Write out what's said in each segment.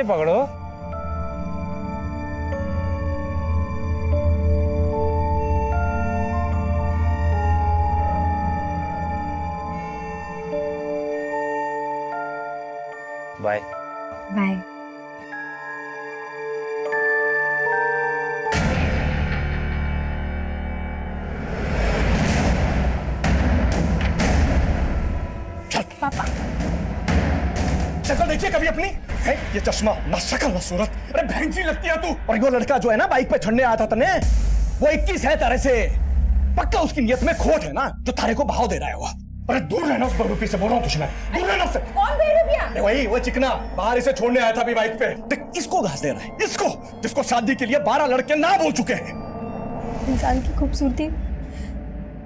से पकड़ो। Bye bye. पापा शक्ल देखिए कभी अपनी है? ये चश्मा ना शक्ल ना सूरत। अरे बहन जी लगती है तू। और वो लड़का जो है ना बाइक पे चढ़ने आया था तने, वो 21 है तारे से। पक्का उसकी नियत में खोट है ना जो तारे को भाव दे रहा है वो। अरे दूर रहना उस बहरूपी से, बोल रहा हूँ तुझे मैं, दूर रहना उससे। कौन बहरूपिया? वही वो चिकना बाहर इसे छोड़ने आया था अभी बाइक पे। देख इसको घास दे रहा है, इसको जिसको शादी के लिए 12 लड़के ना बोल चुके हैं। इंसान की खूबसूरती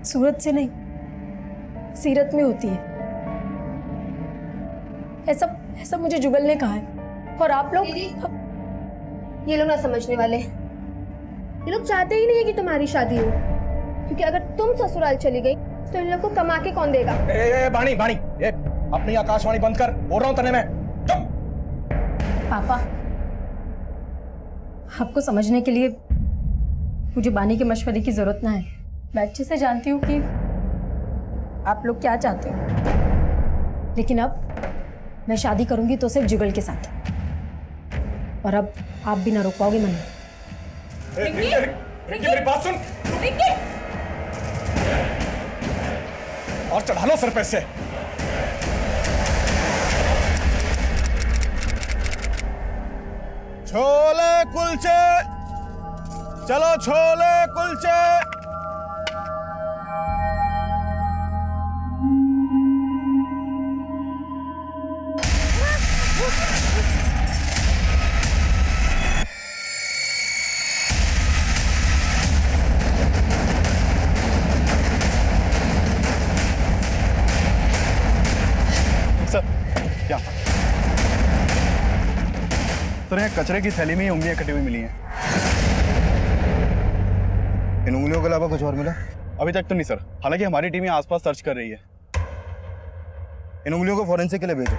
सूरत से नहीं सीरत में होती है। ऐसा मुझे जुगल ने कहा है। और आप लोग ये लोग ना समझने वाले, ये लोग चाहते ही नहीं है कि तुम्हारी शादी हो, क्योंकि अगर तुम ससुराल चली गई तो इन लोग को कमा के कौन देगा? बाणी बाणी ये अपनी आकाशवाणी बंद कर, बोल रहा हूँ तने मैं। चुप। पापा आपको समझने के लिए मुझे बानी के मशवरे की जरूरत ना है। मैं अच्छे से जानती हूँ कि आप लोग क्या चाहते हो, लेकिन अब मैं शादी करूंगी तो सिर्फ जुगल के साथ, और अब आप भी ना रोक पाओगे मन। रिंकी मेरी बात सुन। और चढ़ा लो सर पे से। छोले कुलचे, चलो छोले कुलचे। सर यहाँ कचरे की थैली में ही उंगलियां कटी हुई मिली हैं। इन उंगलियों के अलावा कुछ और मिला? अभी तक तो नहीं सर, हालांकि हमारी टीम यहाँ आसपास सर्च कर रही है। इन उंगलियों को फॉरेंसिक के लिए भेजो।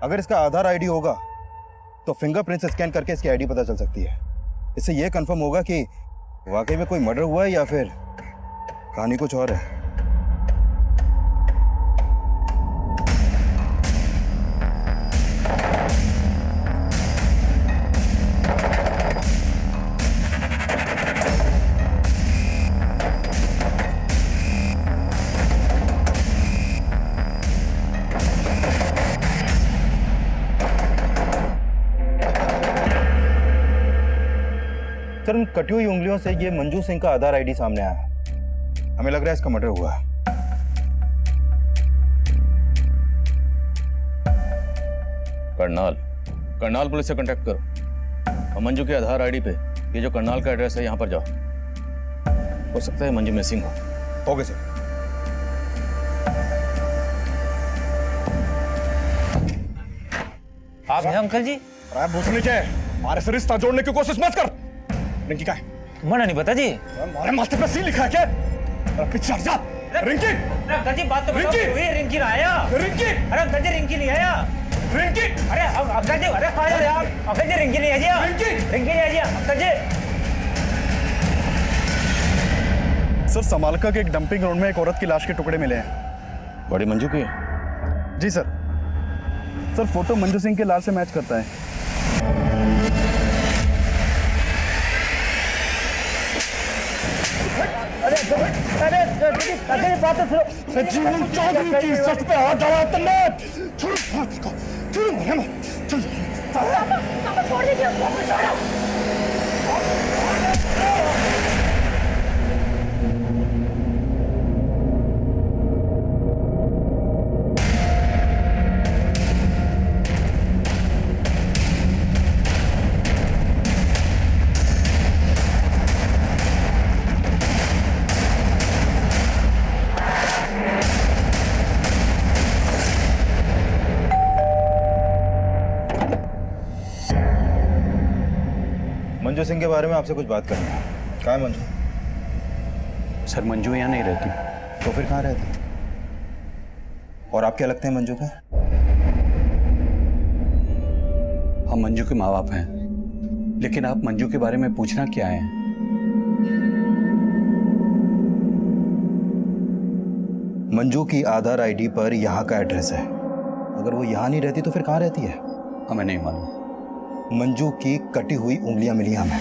अगर इसका आधार आईडी होगा तो फिंगरप्रिंट से स्कैन करके इसकी आईडी पता चल सकती है। इससे यह कंफर्म होगा कि वाकई में कोई मर्डर हुआ है या फिर कहानी कुछ और है। सर इन कटी हुई उंगलियों से ये मंजू सिंह का आधार आईडी सामने आया। हमें लग रहा है इसका मर्डर हुआ है। करनाल पुलिस से कांटेक्ट करो और मंजू के आधार आईडी पे ये जो करनाल का एड्रेस है यहाँ पर जाओ। हो सकता है मंजू मिसिंग हो। Okay sir. आप हैं अंकल जी? अरे भूस नीचे, हमारे से रिश्ता जोड़ने की कोशिश मत कर। रिंकी का है? मना नहीं पता जी। हमारे माथे पे सी लिखा है क्या? अरे पीछे हट जा। रिंकी! अंकल जी बात तो बताओ, रिंकी ना आया। रिंकी! अरे अंकल जी रिंकी नहीं आया। रिंकी! अरे अंकल जी, अरे कहाँ जा रहे आप? अंकल जी रिंकी नहीं आया। रिंकी नहीं आया अंकल जी। सर समालका के एक डंपिंग ग्राउंड में एक औरत की लाश के टुकड़े मिले हैं। बड़ी मंजू की? जी sir. Sir photo Manju Singh के लाश से मैच करता है। जीवन चौधरी की इज्जत पे हाथ डाला तुमने। छोड़ इसको, छोड़ मुझे मत, छोड़। पापा छोड़ दीजिए उसको। मंजू सिंह के बारे में आपसे कुछ बात करनी है। कहाँ है मंजू? सर मंजू यहाँ नहीं रहती। तो फिर कहाँ रहती? और आप क्या लगते हैं मंजू का? हम मंजू के माँ बाप हैं, लेकिन आप मंजू के बारे में पूछना क्या है? मंजू की आधार आईडी पर यहाँ का एड्रेस है। अगर वो यहाँ नहीं रहती तो फिर कहाँ रहती है? हमें नहीं मालूम। मंजू की कटी हुई उंगलियां मिली हमें,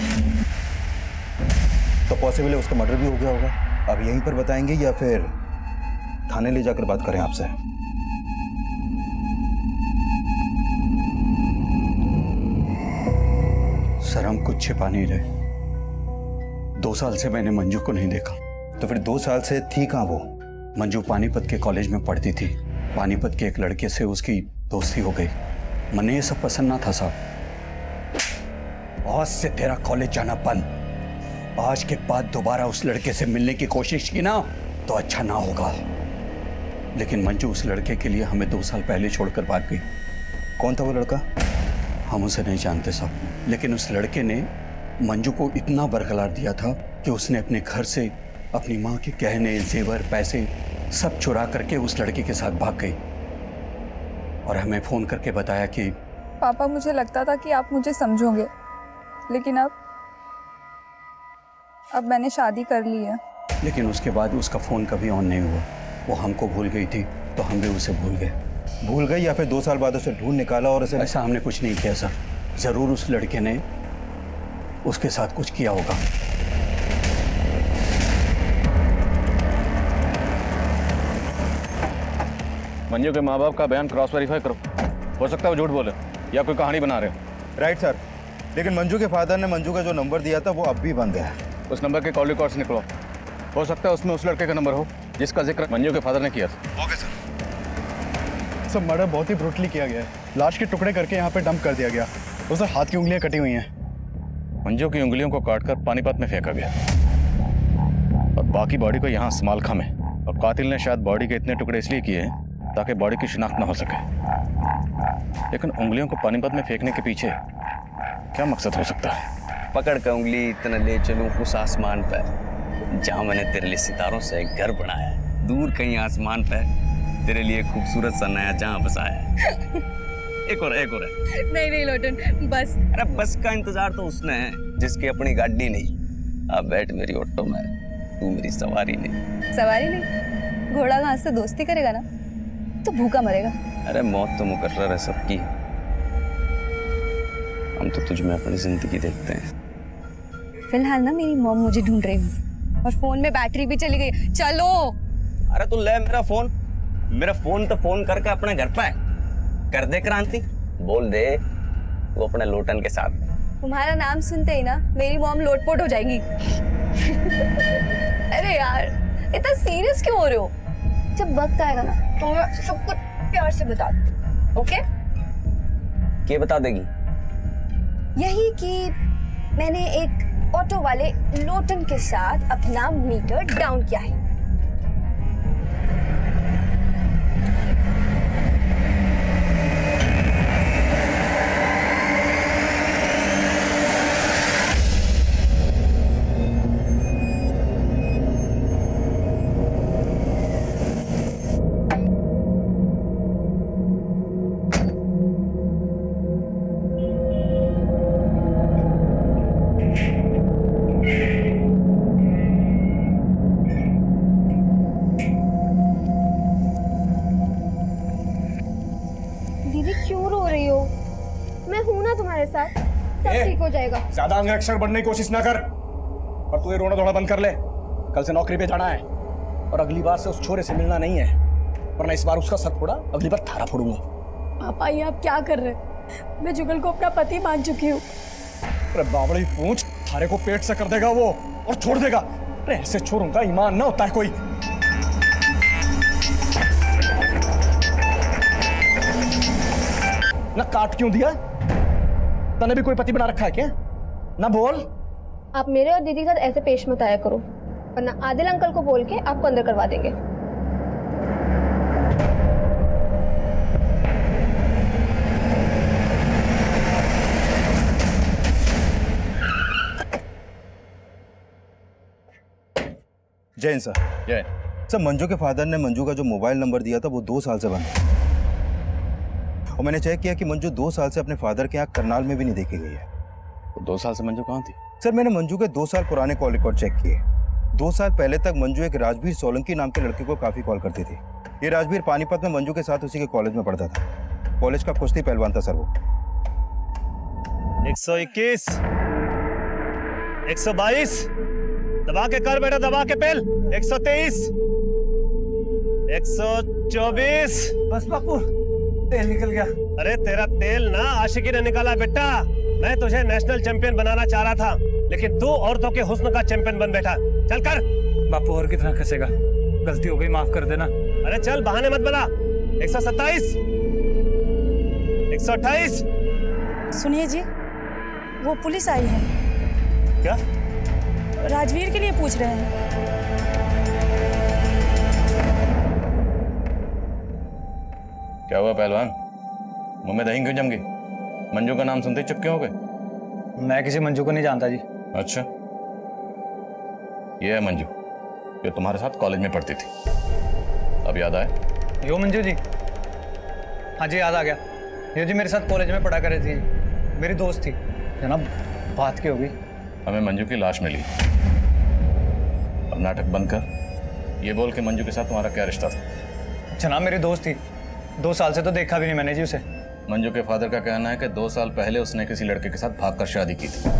तो पॉसिबल है उसका मर्डर भी हो गया होगा। अब यहीं पर बताएंगे या फिर थाने ले जाकर बात करें आपसे? सर, हम कुछ छिपा नहीं रहे। 2 साल से मैंने मंजू को नहीं देखा। तो फिर 2 साल से थी कहाँ वो? मंजू पानीपत के कॉलेज में पढ़ती थी। पानीपत के एक लड़के से उसकी दोस्ती हो गई। मने ये सब पसंद ना था साहब। आज से तेरा कॉलेज जाना बंद। आज के बाद दोबारा उस लड़के से मिलने की कोशिश की ना तो अच्छा ना होगा। लेकिन मंजू उस लड़के के लिए हमें 2 साल पहले छोड़कर भाग गई। कौन था वो लड़का? हम उसे नहीं जानते साहब, लेकिन उस लड़के ने मंजू को इतना बरकरार दिया था कि उसने अपने घर से अपनी माँ के गहने, जेवर, पैसे सब चुरा करके उस लड़के के साथ भाग गई और हमें फोन करके बताया कि पापा, मुझे लगता था कि आप मुझे समझोगे, लेकिन अब मैंने शादी कर ली है। लेकिन उसके बाद उसका फ़ोन कभी ऑन नहीं हुआ। वो हमको भूल गई थी तो हम भी उसे भूल गए। भूल गई या फिर 2 साल बाद उसे ढूंढ निकाला और उसे? ऐसा हमने कुछ नहीं किया सर। ज़रूर उस लड़के ने उसके साथ कुछ किया होगा। मंजू के माँ बाप का बयान क्रॉस वेरीफाई करो। हो सकता है वो झूठ बोले या कोई कहानी बना रहे हो। राइट सर, लेकिन मंजू के फादर ने मंजू का जो नंबर दिया था वो अब भी बंद है। उस नंबर के कॉल रिकॉर्ड्स निकलो। हो सकता है उसमें उस लड़के का नंबर हो जिसका जिक्र मंजू के फादर ने किया था। Okay sir. सब मर्डर बहुत ही ब्रूटली किया गया है। लाश के टुकड़े करके यहाँ पे डंप कर दिया गया। उसे हाथ की उंगलियां कटी हुई हैं। मंजू की उंगलियों को काटकर पानीपत में फेंका गया और बाकी बॉडी को यहाँ समालखा में। और कातिल ने शायद बॉडी के इतने टुकड़े इसलिए किए हैं ताकि बॉडी की शिनाख्त ना हो सके। लेकिन उंगलियों को पानीपत में फेंकने के पीछे क्या मकसद हो सकता है? पकड़ कर उंगली इतना ले चलूं उस आसमान पर जहां मैंने तेरे लिए सितारों से एक घर बनाया है। दूर कहीं आसमान पर तेरे लिए खूबसूरत सा नया जहां बसाया है। एक और है। नहीं लोटन, बस। अरे बस का इंतजार तो उसने है जिसकी अपनी गाड़ी नहीं। अब बैठ मेरी ऑटो में, तू मेरी सवारी नहीं। सवारी नहीं? घोड़ा घास से दोस्ती करेगा ना तो भूखा मरेगा। अरे मौत तो मुकर्रर है सबकी। हम तो तुझ में अपनी जिंदगी देखते हैं। फिलहाल ना मेरी मॉम मुझे ढूंढ रही है और फोन में बैटरी भी चली गई। चलो। अरे तू ले मेरा फोन तो फोन करके अपने घर पे कर दे क्रांति। बोल दे वो अपने लोटन के साथ। तुम्हारा नाम सुनते ही ना मेरी मॉम लोटपोट हो जाएगी। अरे यार, इतना सीरियस क्यों हो रहे हो? जब वक्त आएगा ना तो मैं सब कुछ प्यार से बता दूँ। ओके? क्या बता देगी? यही कि मैंने एक ऑटो वाले लोटन के साथ अपना मीटर डाउन किया है। दीदी क्यों रो रही हो? मैं हूं ना तुम्हारे साथ, सब ठीक हो जाएगा। ज्यादा अंगरक्षक बनने की कोशिश ना कर और तू ये रोना धोना बंद कर ले। कल से नौकरी पे जाना है और अगली बार से उस छोरे से मिलना नहीं है, वरना इस बार उसका सर फोड़ा, अगली बार थारा फोड़ूंगा। पापा, ये आप क्या कर रहे हैं? मैं जुगल को अपना पति मान चुकी हूँ। अरे बावड़ी पूंछ, थारे को पेट से कर देगा वो और छोड़ देगा। अरे ऐसे छोरों का ईमान ना होता है कोई। ना काट क्यों दिया? तने भी कोई पति बना रखा है क्या? ना बोल। आप मेरे और दीदी के साथ ऐसे पेश मत आया करो, वरना आदिल अंकल को बोल के आपको अंदर करवा देंगे। जैन सर। जय। सर, मंजू के फादर ने मंजू का जो मोबाइल नंबर दिया था वो 2 साल से बंद है और मैंने चेक किया कि मंजू 2 साल से अपने फादर के यहाँ करनाल में भी नहीं देखी गई है। तो 2 साल से मंजू कहाँ थी? सर मैंने मंजू के 2 साल पुराने कॉल रिकॉर्ड चेक किए। 2 साल पहले तक मंजू एक राजवीर सोलंकी नाम के लड़के को काफी कॉल करती थी। ये राजवीर पानीपत में मंजू के साथ उसी के कॉलेज में पढ़ता था। कॉलेज का कुश्ती पहलवान था सर वो। 121, 122, दबा के कर बेटा, दबा के पेल। 123, 124। बस बापू, तेल निकल गया। अरे तेरा तेल ना आशिकी ने निकाला बेटा। मैं तुझे नेशनल चैंपियन बनाना चाह रहा था, लेकिन तू औरतों के हुस्न का चैंपियन बन बैठा। चल कर। बापू और कितना खसेगा, गलती हो गई, माफ कर देना। अरे चल, बहाने मत बना। 127, 128। सुनिए जी, वो पुलिस आई है। क्या? राजवीर के लिए पूछ रहे हैं। क्या हुआ पहलवान? मुंह में दही क्यों जम गई? मंजू का नाम सुनते ही चुप क्यों हो गए? मैं किसी मंजू को नहीं जानता जी। अच्छा, ये है मंजू जो तुम्हारे साथ कॉलेज में पढ़ती थी। अब याद आया? यो मंजू जी, हाँ जी याद आ गया। यो जी मेरे साथ कॉलेज में पढ़ा कर रही थी, मेरी दोस्त थी जनाब। बात की होगी। हमें मंजू की लाश मिली। अब नाटक बंद कर, ये बोल के मंजू के साथ तुम्हारा क्या रिश्ता था? जनाब मेरी दोस्त थी, 2 साल से तो देखा भी नहीं मैंने जी उसे। मंजू के फादर का कहना है कि 2 साल पहले उसने किसी लड़के के साथ भागकर शादी की थी,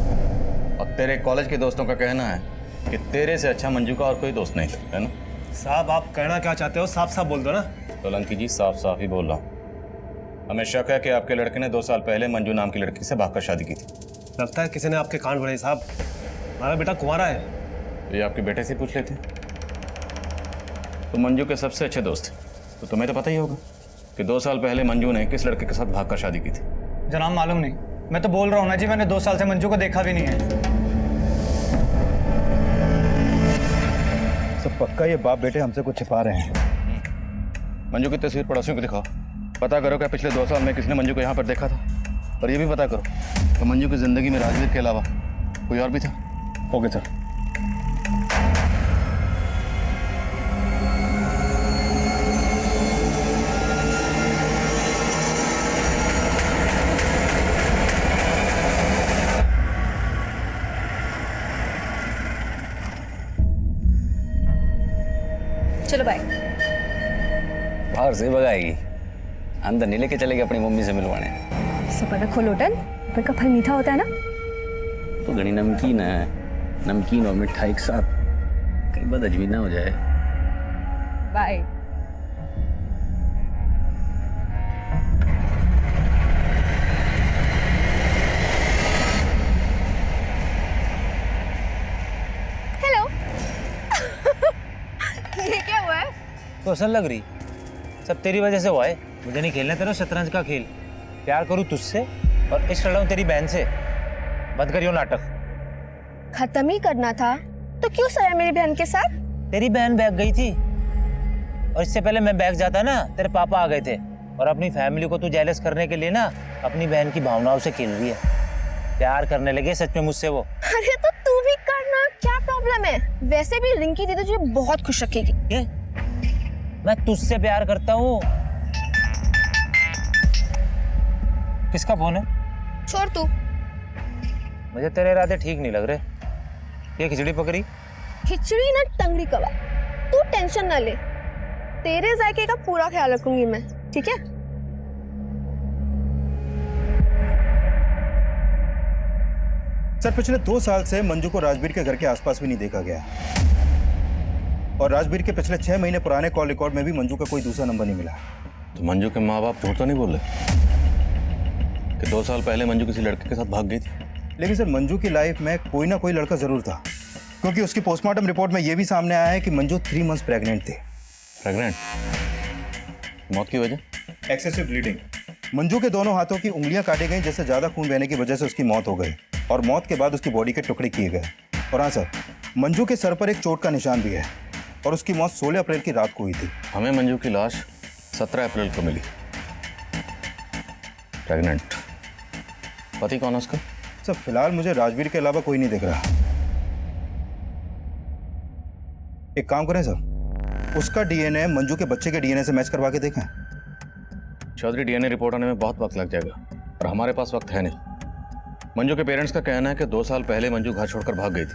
और तेरे कॉलेज के दोस्तों का कहना है कि तेरे से अच्छा मंजू का और कोई दोस्त नहीं था, है ना? साहब आप कहना क्या चाहते हो? साफ साफ बोल दो ना। सोलंकी जी, साफ साफ ही बोल रहा हूँ। हमें शक है कि आपके लड़के ने 2 साल पहले मंजू नाम की लड़की से भागकर शादी की थी। लगता है किसी ने आपके कान भरे साहब। हमारा बेटा कुंवारा है। तो ये आपके बेटे से पूछ लेते। तो मंजू के सबसे अच्छे दोस्त थे, तो तुम्हें तो पता ही होगा कि 2 साल पहले मंजू ने किस लड़के के साथ भागकर शादी की थी। जनाब मालूम नहीं, मैं तो बोल रहा हूँ ना जी, मैंने 2 साल से मंजू को देखा भी नहीं है। सब पक्का ये बाप बेटे हमसे कुछ छिपा रहे हैं। मंजू की तस्वीर पड़ोसियों को दिखाओ। पता करो क्या पिछले 2 साल में किसने मंजू को यहाँ पर देखा था, और ये भी पता करो कि मंजू की जिंदगी में राजवीर के अलावा कोई और भी था। Okay sir. चलो बाय। बाहर से भगाएगी, अंदर नहीं लेके चलेगी अपनी मम्मी से मिलवाने। सुपर रखो लोटन, ऊपर का फल मीठा होता है ना। तो घनी नमकीन है, नमकीन और मिठाई एक साथ, कहीं बात अजमी ना हो जाए। बाय। हेलो। ये क्या हुआ है? तो असल लग रही, सब तेरी वजह से हुआ है। मुझे नहीं खेलना तेरा शतरंज का खेल। प्यार करूँ तुझसे और इश्क लड़ाऊं तेरी बहन से। बंद करियो नाटक। खत्म ही करना था तो क्यों सोया मेरी बहन के साथ? तेरी बहन बैग गई थी, और इससे पहले मैं बैग जाता ना, तेरे पापा आ गए थे। और अपनी फैमिली को तू जेलस करने के लिए ना अपनी बहन की भावनाओं से खेल रही है। प्यार करने लगे सच में मुझसे वो। अरे तो तू भी करना, क्या प्रॉब्लम है? वैसे भी रिंकी दीदी तुझे बहुत खुश रखेगी। ये? मैं तुझसे प्यार करता हूँ। किसका फोन है? छोड़ तू। मुझे तेरे इरादे ठीक नहीं लग रहे। ये खिचड़ी पकड़ी? खिचड़ी ना टंगड़ी कबाब। तू टेंशन ना ले, तेरे जायके का पूरा ख्याल रखूंगी मैं, ठीक है? सर पिछले 2 साल से मंजू को राजवीर के घर के आसपास भी नहीं देखा गया, और राजवीर के पिछले 6 महीने पुराने कॉल रिकॉर्ड में भी मंजू का कोई दूसरा नंबर नहीं मिला। तो मंजू के माँ बाप झूठ तो नहीं बोल रहे कि 2 साल पहले मंजू किसी लड़के के साथ भाग गई थी? लेकिन सर मंजू की लाइफ में कोई ना कोई लड़का जरूर था, क्योंकि उसकी पोस्टमार्टम रिपोर्ट में यह भी सामने आया है कि मंजू 3 मंथ्स प्रेग्नेंट थी। प्रेग्नेंट? मौत की वजह? Excessive bleeding. मंजू के दोनों हाथों की उंगलियां काटी गई, जिससे ज्यादा खून बहने की वजह से उसकी मौत हो गई, और मौत के बाद उसकी बॉडी के टुकड़े किए गए। और हाँ सर, मंजू के सर पर एक चोट का निशान भी है, और उसकी मौत 16 अप्रैल की रात को हुई थी। हमें मंजू की लाश 17 अप्रैल को मिली। प्रेग्नेंट। पति कौन है उसका? सर फिलहाल मुझे राजवीर के अलावा कोई नहीं दिख रहा। एक काम करें सर, उसका डीएनए मंजू के बच्चे के डीएनए से मैच करवा के देखें। चौधरी, डीएनए रिपोर्ट आने में बहुत वक्त लग जाएगा और हमारे पास वक्त है नहीं। मंजू के पेरेंट्स का कहना है कि 2 साल पहले मंजू घर छोड़कर भाग गई थी,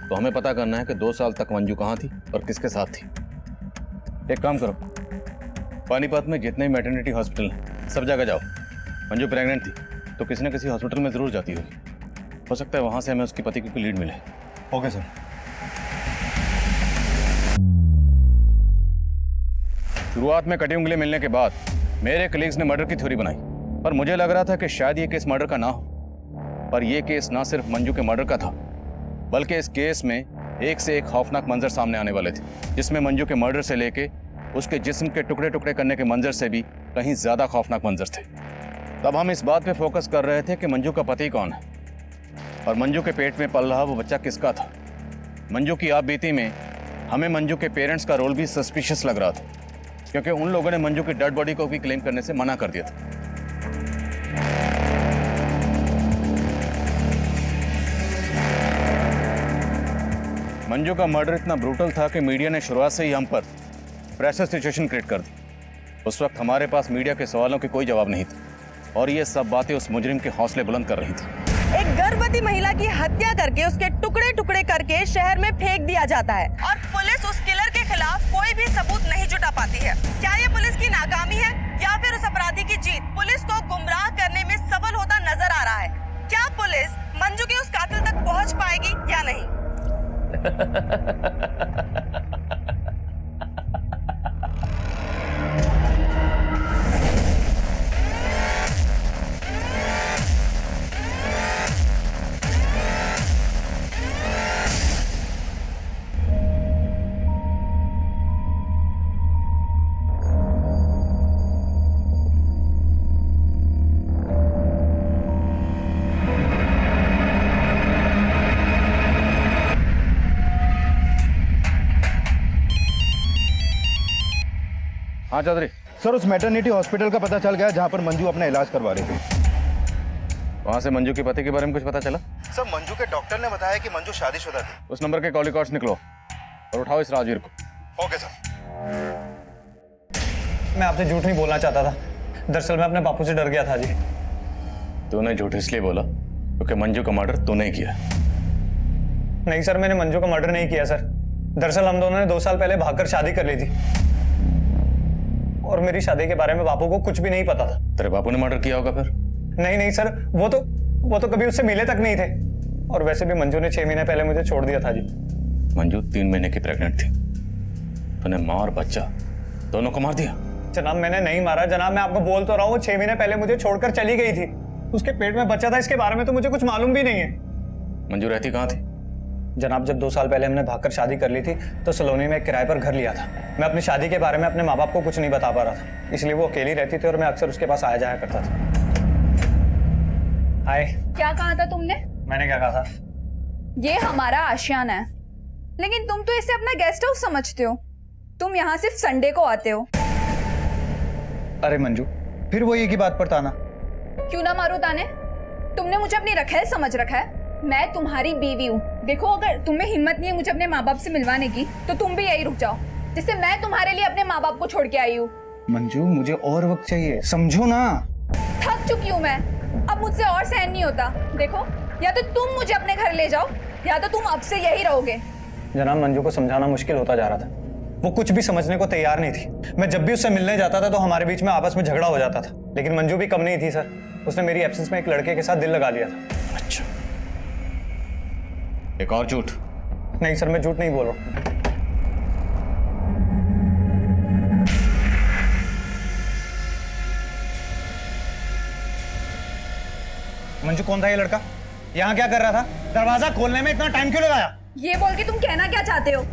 तो हमें पता करना है कि 2 साल तक मंजू कहाँ थी और किसके साथ थी। एक काम करो, पानीपत में जितने मैटरनिटी हॉस्पिटल हैं सब जगह जाओ। मंजू प्रेग्नेंट थी तो किसी न किसी हॉस्पिटल में जरूर जाती होगी, हो सकता है वहां से हमें उसकी पति की कोई लीड मिले। Okay sir. शुरुआत में कटी उंगली मिलने के बाद मेरे कलीग्स ने मर्डर की थ्योरी बनाई, पर मुझे लग रहा था कि शायद ये केस मर्डर का ना हो। पर यह केस ना सिर्फ मंजू के मर्डर का था, बल्कि इस केस में एक से एक खौफनाक मंजर सामने आने वाले थे, जिसमें मंजू के मर्डर से लेके उसके जिस्म के टुकड़े टुकड़े करने के मंजर से भी कहीं ज्यादा खौफनाक मंजर थे। तब हम इस बात पे फोकस कर रहे थे कि मंजू का पति कौन है और मंजू के पेट में पल रहा वो बच्चा किसका था। मंजू की आप बीती में हमें मंजू के पेरेंट्स का रोल भी सस्पिशियस लग रहा था, क्योंकि उन लोगों ने मंजू की डेड बॉडी को भी क्लेम करने से मना कर दिया था। मंजू का मर्डर इतना ब्रूटल था कि मीडिया ने शुरुआत से ही हम पर प्रेशर सिचुएशन क्रिएट कर दी। उस वक्त हमारे पास मीडिया के सवालों के कोई जवाब नहीं था और ये सब बातें उस मुजरिम के हौसले बुलंद कर रही थी। एक गर्भवती महिला की हत्या करके उसके टुकड़े टुकड़े करके शहर में फेंक दिया जाता है और पुलिस उस किलर के खिलाफ कोई भी सबूत नहीं जुटा पाती है। क्या ये पुलिस की नाकामी है या फिर उस अपराधी की जीत पुलिस को गुमराह करने में सफल होता नजर आ रहा है? क्या पुलिस मंजू के उस कातिल तक पहुंच पाएगी या नहीं? हाँ चौधरी। सर, उस मैटरनिटी हॉस्पिटल का पता चल गया जहां पर मंजू अपना इलाज करवा रही थी। वहां से मंजू के पति के बारे में कुछ पता चला? सर, मंजू के डॉक्टर ने बताया कि मंजू शादीशुदा थी। उस नंबर के कॉल रिकॉर्ड्स निकलो और उठाओ इस राजवीर को। Okay sir. मैं आपसे झूठ नहीं बोलना चाहता था, दरअसल मैं अपने बापू से डर गया था जी। तूने झूठ इसलिए बोला क्योंकि मंजू का मर्डर तूने किया? नहीं सर, मैंने मंजू का मर्डर नहीं किया सर। दरअसल हम दोनों ने 2 साल पहले भागकर शादी कर ली थी और मेरी शादी के बारे में बापू को कुछ भी नहीं पता था। तेरे बापू ने मर्डर किया होगा फिर? नहीं सर, वो तो कभी उससे मिले तक नहीं थे और वैसे भी मंजू ने 6 महीने पहले मुझे छोड़ दिया था जी। मंजू 3 महीने की प्रेग्नेंट थी, तूने माँ और बच्चा दोनों को मार दिया? जनाब मैंने नहीं मारा जनाब, मैं आपको बोल तो रहा हूँ, वो 6 महीने पहले मुझे छोड़कर चली गई थी। उसके पेट में बच्चा था, इसके बारे में तो मुझे कुछ मालूम भी नहीं है। मंजू रहती कहाँ थी? जनाब जब 2 साल पहले हमने भागकर शादी कर ली थी तो सलोनी में एक किराए पर घर लिया था। मैं अपनी शादी के बारे में अपने माँ बाप को कुछ नहीं बता पा रहा था, इसलिए वो अकेली रहती थी और मैं अक्सर उसके पास आया जाया करता था। हाय। क्या कहा था तुमने? मैंने क्या कहा था? ये हमारा आशियाना है, लेकिन तुम तो इसे अपना गेस्ट हाउस समझते हो। तुम यहाँ सिर्फ संडे को आते हो। अरे मंजू, फिर वो एक ही बात पर ताना। क्यों ना मारो ताने? तुमने मुझे अपनी रखेल समझ रखा है। मैं तुम्हारी बीवी हूँ। देखो, अगर तुम्हें हिम्मत नहीं है मुझे अपने माँ बाप से मिलवाने की तो तुम भी यही रुक जाओ, जिससे मैं तुम्हारे लिए अपने माँ बाप को छोड़ के आई हूँ। मंजू, मुझे और वक्त चाहिए, समझो ना। थक चुकी हूँ मैं, अब मुझसे और सहन नहीं होता। देखो, या तो तुम मुझे अपने घर ले जाओ या तो तुम अब से यही रहोगे। जनाब मंजू को समझाना मुश्किल होता जा रहा था, वो कुछ भी समझने को तैयार नहीं थी। मैं जब भी उससे मिलने जाता था तो हमारे बीच में आपस में झगड़ा हो जाता था, लेकिन मंजू भी कम नहीं थी सर। उसने मेरी एब्सेंस में एक लड़के के साथ दिल लगा लिया था। अच्छा, एक और झूठ? नहीं सर, मैं झूठ नहीं बोल रहा। मंजू, कौन था ये लड़का? यहाँ क्या कर रहा था? दरवाजा खोलने में इतना टाइम क्यों लगाया? ये बोल के तुम कहना क्या चाहते हो?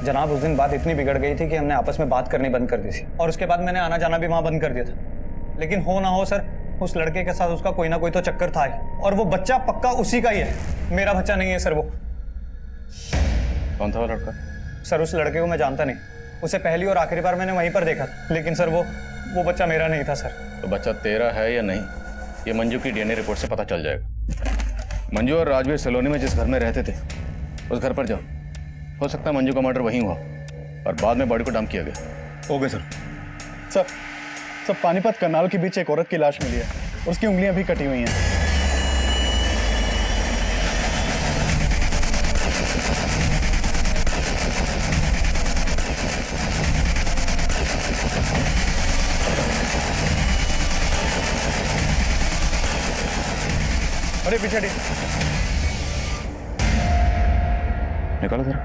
जनाब, उस दिन बात इतनी बिगड़ गई थी कि हमने आपस में बात करनी बंद कर दी थी और उसके बाद मैंने आना जाना भी वहां बंद कर दिया था। लेकिन हो ना हो सर, उस लड़के के साथ उसका कोई ना कोई तो चक्कर था ही, और वो बच्चा पक्का उसी का ही है। मेरा बच्चा नहीं है सर वो। कौन था वो लड़का? सर, उस लड़के को मैं जानता नहीं, उसे पहली और आखिरी बार मैंने वहीं पर देखा था, लेकिन सर वो बच्चा मेरा नहीं था सर। तो बच्चा तेरा है या नहीं, ये मंजू की डीएनए रिपोर्ट से पता चल जाएगा। मंजू और राजवीर सलोनी में जिस घर में रहते थे उस घर पर जाओ, हो सकता है मंजू का मर्डर वहीं हुआ और बाद में बॉडी को डंप किया गया। Okay sir. सर, सब पानीपत करनाल के बीच एक औरत की लाश मिली है और उसकी उंगलियां भी कटी हुई हैं। अरे पीछे हटिए। निकालो जरा।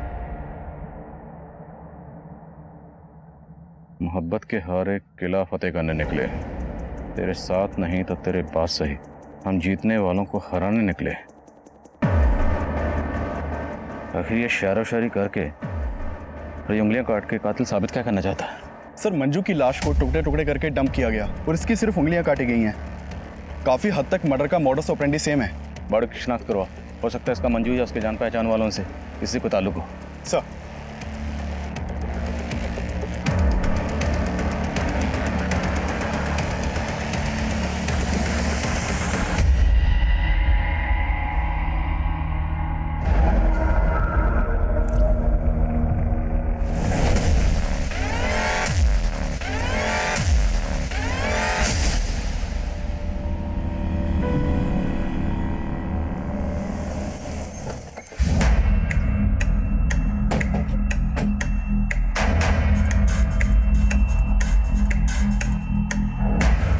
मोहब्बत के हारे किला फतेह करने निकले, तेरे साथ नहीं तो तेरे पास सही, हम जीतने वालों को हराने निकले। आखिर ये शायरो शायरी करके और ये उंगलियां काट के कातिल साबित क्या करना चाहता है? सर, मंजू की लाश को टुकड़े टुकड़े करके डंप किया गया और इसकी सिर्फ उंगलियां काटी गई हैं। काफी हद तक मर्डर का मॉडस ऑपरेंडी सेम है। बॉडी की शिनाख्त करवा, हो सकता है इसका मंजू या उसके जान पहचान वालों से किसी को ताल्लुक हो। सर,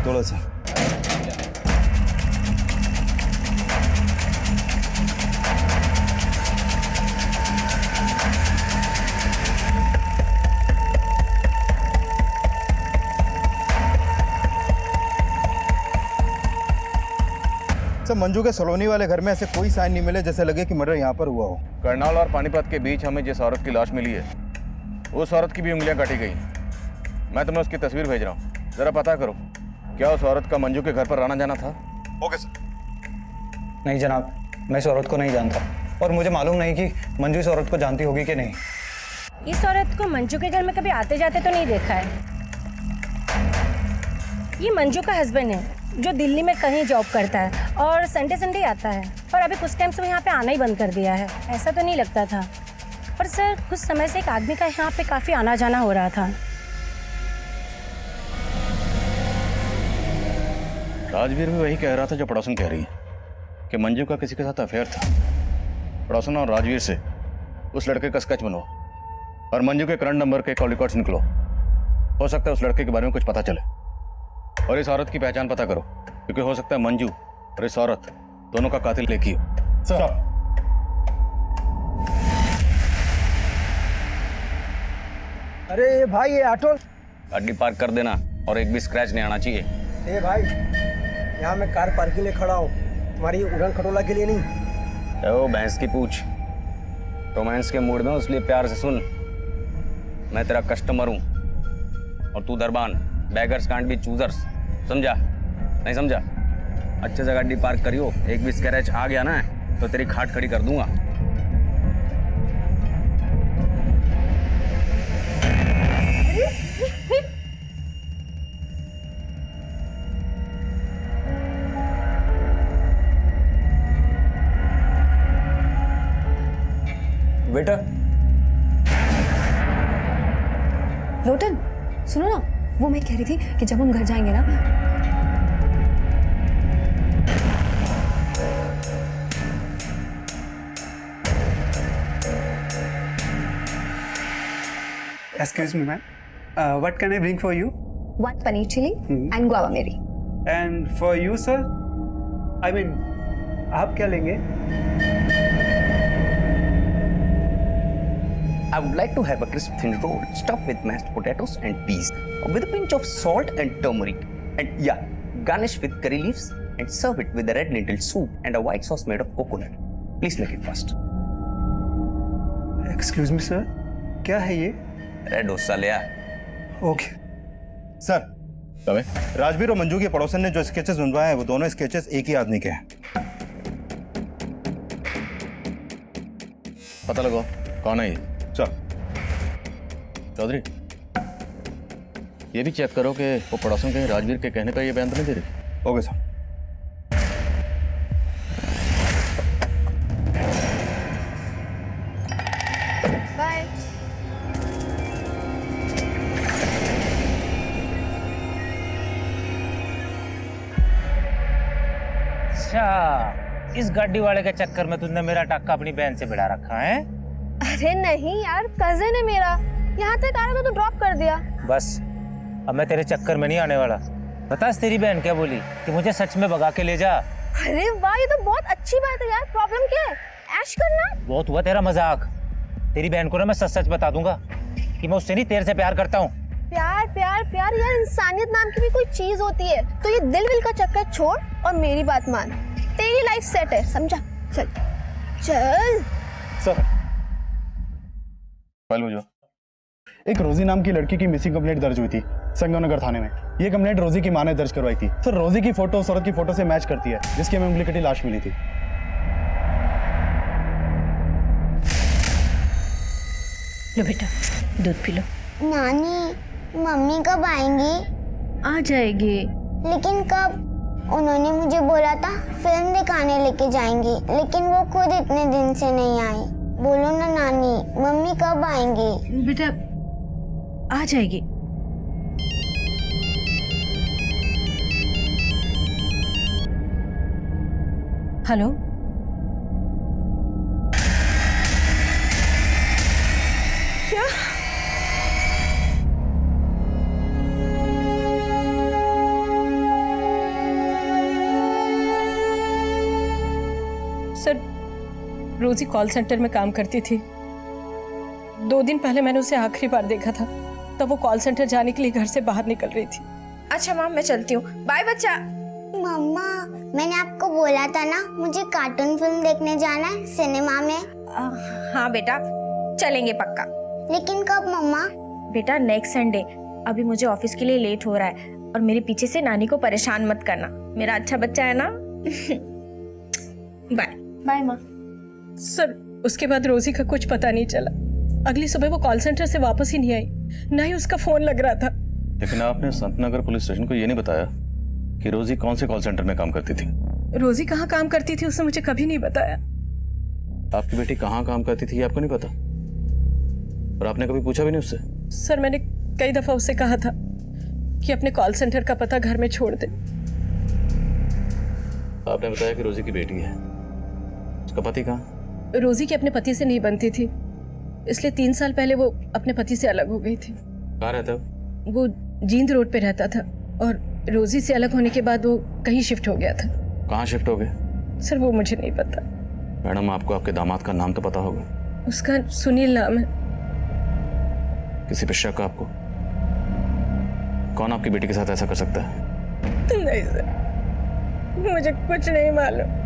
थोड़ा सा सर, मंजू के सलोनी वाले घर में ऐसे कोई साइन नहीं मिले जैसे लगे कि मर्डर यहाँ पर हुआ हो। करनाल और पानीपत के बीच हमें जिस औरत की लाश मिली है, उस औरत की भी उंगलियां काटी गई। मैं तुम्हें उसकी तस्वीर भेज रहा हूँ, जरा पता करो क्या उस औरत का मंजू के घर पर आना जाना था? Okay sir. नहीं जनाब, मैं इस औरत को नहीं जानता और मुझे मालूम नहीं कि मंजू इस औरत को जानती होगी कि नहीं। इस औरत को मंजू के घर में कभी आते जाते तो नहीं देखा है। ये मंजू का हस्बैंड है जो दिल्ली में कहीं जॉब करता है और संडे संडे आता है, और अभी कुछ टाइम से वो यहाँ पे आना ही बंद कर दिया है। ऐसा तो नहीं लगता था, पर सर कुछ समय से एक आदमी का यहाँ पे काफ़ी आना जाना हो रहा था। राजवीर भी वही कह रहा था जो पड़ोसन कह रही है कि मंजू का किसी के साथ अफेयर था। पड़ोसन और राजवीर से उस लड़के का स्केच बनवाओ और मंजू के करंट नंबर के कॉल रिकॉर्ड्स निकलो। हो सकता है उस लड़के के बारे में कुछ पता चले, और इस औरत की पहचान पता करो, क्योंकि हो सकता है मंजू और इस औरत दोनों का कातिल एक ही हो। सर, अरे भाई, ये ऑटो। गाड़ी पार्क कर देना और एक भी स्क्रैच नहीं आना चाहिए। ए भाई, यहाँ मैं कार पार्किंग में खड़ा हूँ, तुम्हारी उड़न खटोला के लिए नहीं। ओ भैंस की पूछ, रोमांस के मूड में हूं, इसलिए प्यार से सुन। मैं तेरा कस्टमर हूँ और तू दरबान। बेगर्स कांट बी चूजर्स, समझा? नहीं समझा? अच्छे से गाड़ी पार्क करियो, एक भी स्क्रैच आ गया ना तो तेरी खाट खड़ी कर दूंगा। वेटर, लोटन, सुनो ना, वो मैं कह रही थी कि जब हम घर जाएंगे ना, Excuse me, ma'am. What can I bring for you? 1 paneer chili and guava meri. And for you, sir? I mean, आप क्या लेंगे? I would like to have a crisp thin roll stuffed with mashed potatoes and peas, with a pinch of salt and turmeric, and yeah, garnish with curry leaves and serve it with a red lentil soup and a white sauce made of coconut. Please make it fast. Excuse me, sir. क्या है ये? Red dosa ले आ। Okay sir, Rajveer और मंजू के पड़ोसन ने जो sketches बनवाए हैं वो दोनों स्केचेस एक ही आदमी के हैं। पता लगाओ कौन है ये। सर, चौधरी, ये भी चेक करो कि वो पड़ोसन के राजवीर के कहने का ये बयान तो नहीं दे रही। Okay sir. बाय। इस गाड़ी वाले के चक्कर में तुमने मेरा टक्का अपनी बहन से भिड़ा रखा है? अरे नहीं यार, कजिन है मेरा, यहाँ तक आ रहा था तो ड्रॉप कर दिया। बस अब मैं तेरे चक्कर में नहीं आने वाला। बता तेरी बहन क्या बोली कि मुझे सच में भगा के ले जा। अरे वाह, ये तो बहुत अच्छी बात है यार। प्रॉब्लम क्या है? ऐश करना। बहुत हुआ तेरा मजाक। तेरी बहन को ना मैं सच सच बता दूंगा कि मैं उससे नहीं तेरे से प्यार करता हूँ। प्यार प्यार प्यार यार, इंसानियत नाम की भी कोई चीज होती है। तो ये दिल विल का चक्कर छोड़ और मेरी बात मान। तेरी लाइफ सेट है, समझा? चल चल। सर फाइल भेजो। एक रोजी नाम की लड़की की मिसिंग कंप्लेंट दर्ज हुई थी संगमनगर थाने में। ये कंप्लेंट रोजी की मां ने दर्ज करवाई थी। सर रोजी की फोटो उस औरत की फोटो से मैच करती है जिसकी हमें उंगली कटी लाश मिली थी। लो बेटा, दूध पी लो। नानी, मम्मी कब आएंगी? आ जाएगी। लेकिन कब? उन्होंने मुझे बोला था फिल्म दिखाने लेके जाएंगी, लेकिन वो खुद इतने दिन से नहीं आई। बोलो ना नानी, मम्मी कब आएंगी? बेटा आ जाएगी। हेलो, क्या? सर रोजी कॉल सेंटर में काम करती थी। 2 दिन पहले मैंने उसे आखिरी बार देखा था, तब वो कॉल सेंटर जाने के लिए घर से बाहर निकल रही थी। अच्छा माम, मैं चलती हूँ। बाय बच्चा। मम्मा, मैंने आपको बोला था ना मुझे कार्टून फिल्म देखने जाना है सिनेमा में। हाँ बेटा, चलेंगे पक्का। लेकिन कब मम्मा? बेटा नेक्स्ट संडे। अभी मुझे ऑफिस के लिए लेट हो रहा है और मेरे पीछे से नानी को परेशान मत करना। मेरा अच्छा बच्चा है ना। बाय बाय माँ। सर उसके बाद रोजी का कुछ पता नहीं चला। अगली सुबह वो कॉल सेंटर से वापस ही नहीं आई, ना ही उसका फोन लग रहा था। लेकिन आपने संतनगर पुलिस स्टेशन को ये नहीं बताया कि रोजी कौन से कॉल सेंटर में काम करती थी? रोजी कहाँ काम करती थी उसने मुझे कभी नहीं बताया। आपकी बेटी कहाँ काम करती थी ये आपको नहीं पता? और आपने कभी पूछा भी नहीं उससे? सर मैंने कई दफा उससे कहा था कि अपने कॉल सेंटर का पता घर में छोड़ दे। आपने बताया कि रोजी की बेटी है। उसका पति कहाँ? रोजी की अपने पति से नहीं बनती थी, इसलिए 3 साल पहले वो अपने पति से अलग हो गई थी। कहाँ रहता है वो जींद रोड पे रहता था और रोजी से अलग होने के बाद वो कहीं शिफ्ट हो गया था। कहाँ शिफ्ट हो गए? सर वो मुझे नहीं पता। मैडम आपको आपके दामाद का नाम तो पता होगा। उसका सुनील नाम है। किसी पे शक आपको? कौन आपकी बेटी के साथ ऐसा कर सकता है? नहीं सर, मुझे कुछ नहीं मालूम।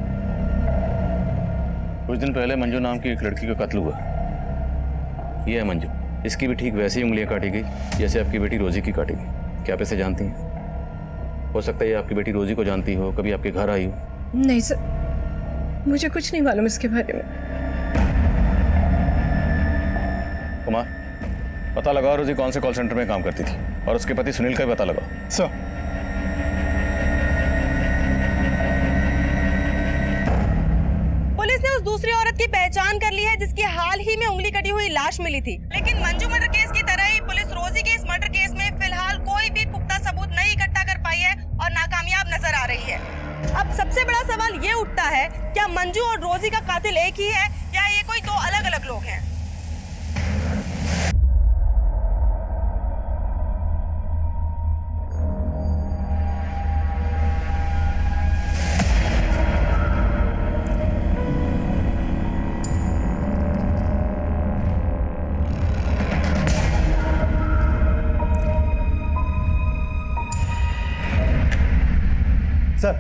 कुछ दिन पहले मंजू नाम की एक लड़की का कत्ल हुआ। ये है मंजू। इसकी भी ठीक वैसी उंगलियां काटी गई जैसे आपकी बेटी रोजी की काटी गई। क्या आप इसे जानती हैं? हो सकता है ये आपकी बेटी रोजी को जानती हो, कभी आपके घर आई हो। नहीं सर, मुझे कुछ नहीं मालूम इसके बारे में। कुमार, पता लगाओ रोजी कौन से कॉल सेंटर में काम करती थी और उसके पति सुनील का भी पता लगाओ। सर पुलिस ने उस दूसरी औरत की पहचान कर ली है जिसकी हाल ही में उंगली कटी हुई लाश मिली थी। लेकिन मंजू मर्डर केस की तरह ही पुलिस रोजी के इस मर्डर केस में फिलहाल कोई भी पुख्ता सबूत नहीं इकट्ठा कर पाई है और नाकामयाब नजर आ रही है। अब सबसे बड़ा सवाल ये उठता है, क्या मंजू और रोजी का कातिल एक ही है या ये कोई 2 अलग अलग लोग हैं? सर,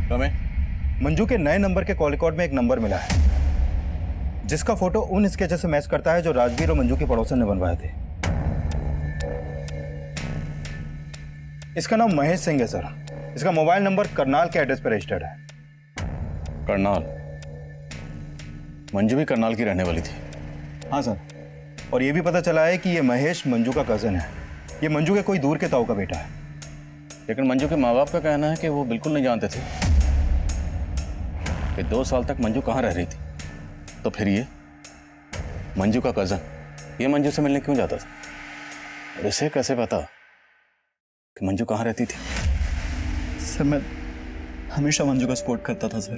हमें मंजू के नए नंबर के कॉल रिकॉर्ड में एक नंबर मिला है जिसका फोटो उन स्केचेस से मैच करता है जो राजवीर और मंजू के पड़ोसन ने बनवाए थे। इसका नाम महेश सिंह है सर। इसका मोबाइल नंबर करनाल के एड्रेस पर रजिस्टर्ड है। करनाल? मंजू भी करनाल की रहने वाली थी? हाँ सर, और ये भी पता चला है कि ये महेश मंजू का कजन है। ये मंजू के कोई दूर के ताऊ का बेटा है। लेकिन मंजू के माँ बाप का कहना है कि वो बिल्कुल नहीं जानते थे कि 2 साल तक मंजू कहाँ रह रही थी। तो फिर ये मंजू का कजन ये मंजू से मिलने क्यों जाता था? और इसे कैसे पता कि मंजू कहाँ रहती थी? सर मैं हमेशा मंजू का सपोर्ट करता था सर।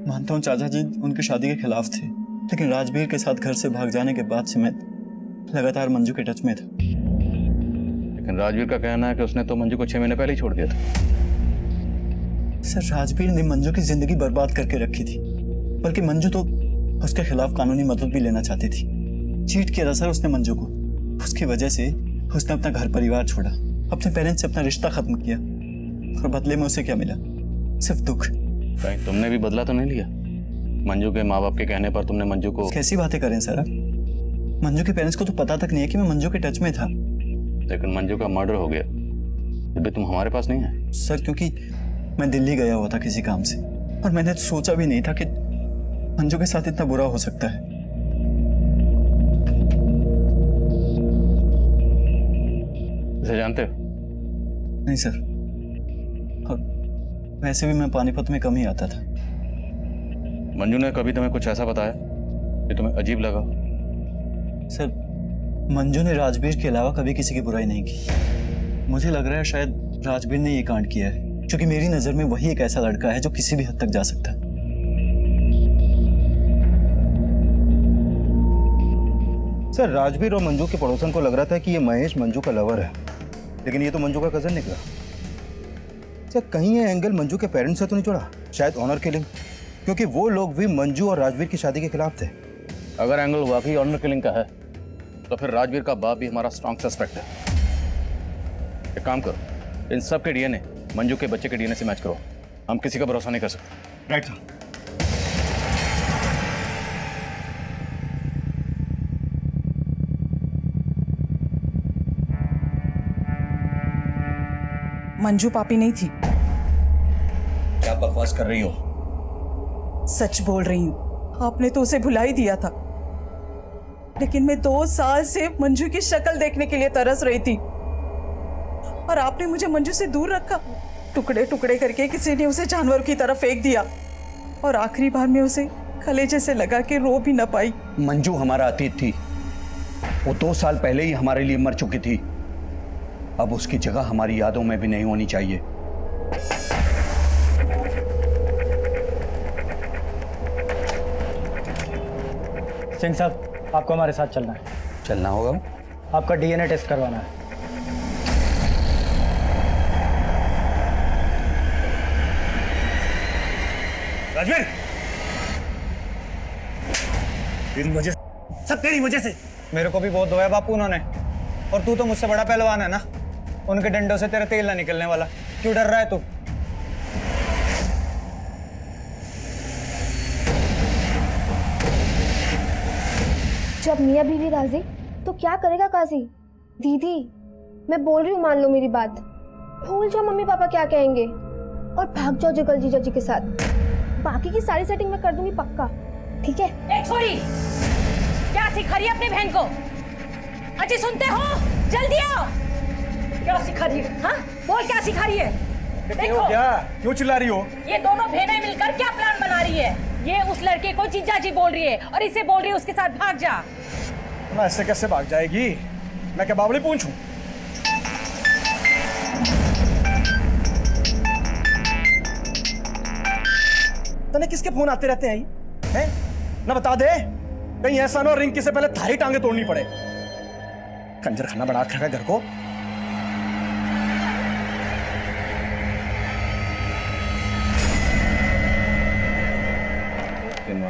मानता हूँ चाचा जी उनकी शादी के खिलाफ थे, लेकिन राजवीर के साथ घर से भाग जाने के बाद से मैं लगातार मंजू के टच में था। लेकिन राजवीर का कहना है कि उसने तो मंजू को 6 महीने पहले ही छोड़ दिया था। सर, राजवीर ने मंजू की जिंदगी बर्बाद करके रखी थी, बल्कि मंजू तो उसके खिलाफ कानूनी मदद भी लेना चाहती थी। चीट किया था सर उसने मंजू को। उसकी वजह से उसने अपना घर परिवार छोड़ा, अपने पेरेंट्स से अपना रिश्ता खत्म किया, और बदले में उसे क्या मिला? सिर्फ दुख। कहीं तुमने भी बदला तो नहीं लिया? मंजू के माँ बाप के कहने पर तुमने मंजू को... कैसी बातें करें सर आप? मंजू के पेरेंट्स को तो पता तक नहीं है कि मैं मंजू के टच में था। लेकिन मंजू का मर्डर हो गया, अभी तुम हमारे पास नहीं है। सर, क्योंकि मैं दिल्ली गया हुआ था किसी काम से, और मैंने सोचा भी नहीं था कि मंजू के साथ इतना बुरा हो सकता है। इसे जानते हो? नहीं सर, और वैसे भी मैं पानीपत में कम ही आता था। मंजू ने कभी तुम्हें कुछ ऐसा बताया कि तुम्हें अजीब लगा? सर, मंजू ने राजवीर के अलावा कभी किसी की बुराई नहीं की। मुझे लग रहा है शायद राजवीर ने ये कांड किया है, क्योंकि मेरी नजर में वही एक ऐसा लड़का है जो किसी भी हद तक जा सकता है। सर, राजवीर और मंजू के पड़ोसन को लग रहा था कि ये महेश मंजू का लवर है, लेकिन ये तो मंजू का कजन निकला। सर, कहीं ये एंगल मंजू के पेरेंट्स से तो नहीं जुड़ा? शायद ऑनर किलिंग, क्योंकि वो लोग भी मंजू और राजवीर की शादी के खिलाफ थे। अगर एंगल वाकई ऑनर किलिंग का है तो फिर राजवीर का बाप भी हमारा स्ट्रॉन्ग सस्पेक्ट है। एक काम करो, इन सब के डीएनए मंजू के बच्चे के डीएनए से मैच करो। हम किसी का भरोसा नहीं कर सकते। Right sir. मंजू पापी नहीं थी। क्या बकवास कर रही हो? सच बोल रही हूँ, आपने तो उसे भुला ही दिया था, लेकिन मैं 2 साल से मंजू की शक्ल देखने के लिए तरस रही थी, और आपने मुझे मंजू से दूर रखा। टुकड़े टुकड़े करके किसी ने उसे जानवर की तरफ फेंक दिया, और आखिरी बार में उसे कलेजे से लगा के रो भी न पाई। मंजू हमारा अतीत थी, वो 2 साल पहले ही हमारे लिए मर चुकी थी। अब उसकी जगह हमारी यादों में भी नहीं होनी चाहिए। सिंह साहब, आपको हमारे साथ चलना है। चलना होगा? आपका डीएनए टेस्ट करवाना है। राजवीर, तेरी वजह से, सब तेरी वजह से। मेरे को भी बहुत धोया बापू उन्होंने, और तू तो मुझसे बड़ा पहलवान है ना, उनके डंडों से तेरा तेल ना निकलने वाला। क्यों डर रहा है तू? जब मियाँ बीवी राजी तो क्या करेगा काजी? दीदी, मैं बोल रही हूँ, मान लो मेरी बात। भूल जाओ मम्मी पापा क्या कहेंगे, और भाग जाओ जगल जीजा जी के साथ। बाकी की सारी सेटिंग मैं कर दूंगी पक्का, ठीक है? ए छोरी, क्या सिखा रही है अपनी बहन को? अजी सुनते हो? जल्दी आओ। क्या सिखा रही है? हाँ, बोल क्या सिखा रही है? देखो क्या, क्यों चिल्ला रही हो? ये दोनों बहनें मिलकर क्या प्लान बना रही है? ये उस लड़के को जीजा जी बोल रही है, और इसे बोल रही है उसके साथ भाग जा। मैं ऐसे कैसे भाग जाएगी? मैं क्या बावली पूंछूं? तने किसके फोन आते रहते हैं? हैं? ना बता दे, कहीं ऐसा ना हो रिंकी से पहले थारी टांगे तोड़नी पड़े। कंजर खाना बना रखा है घर को।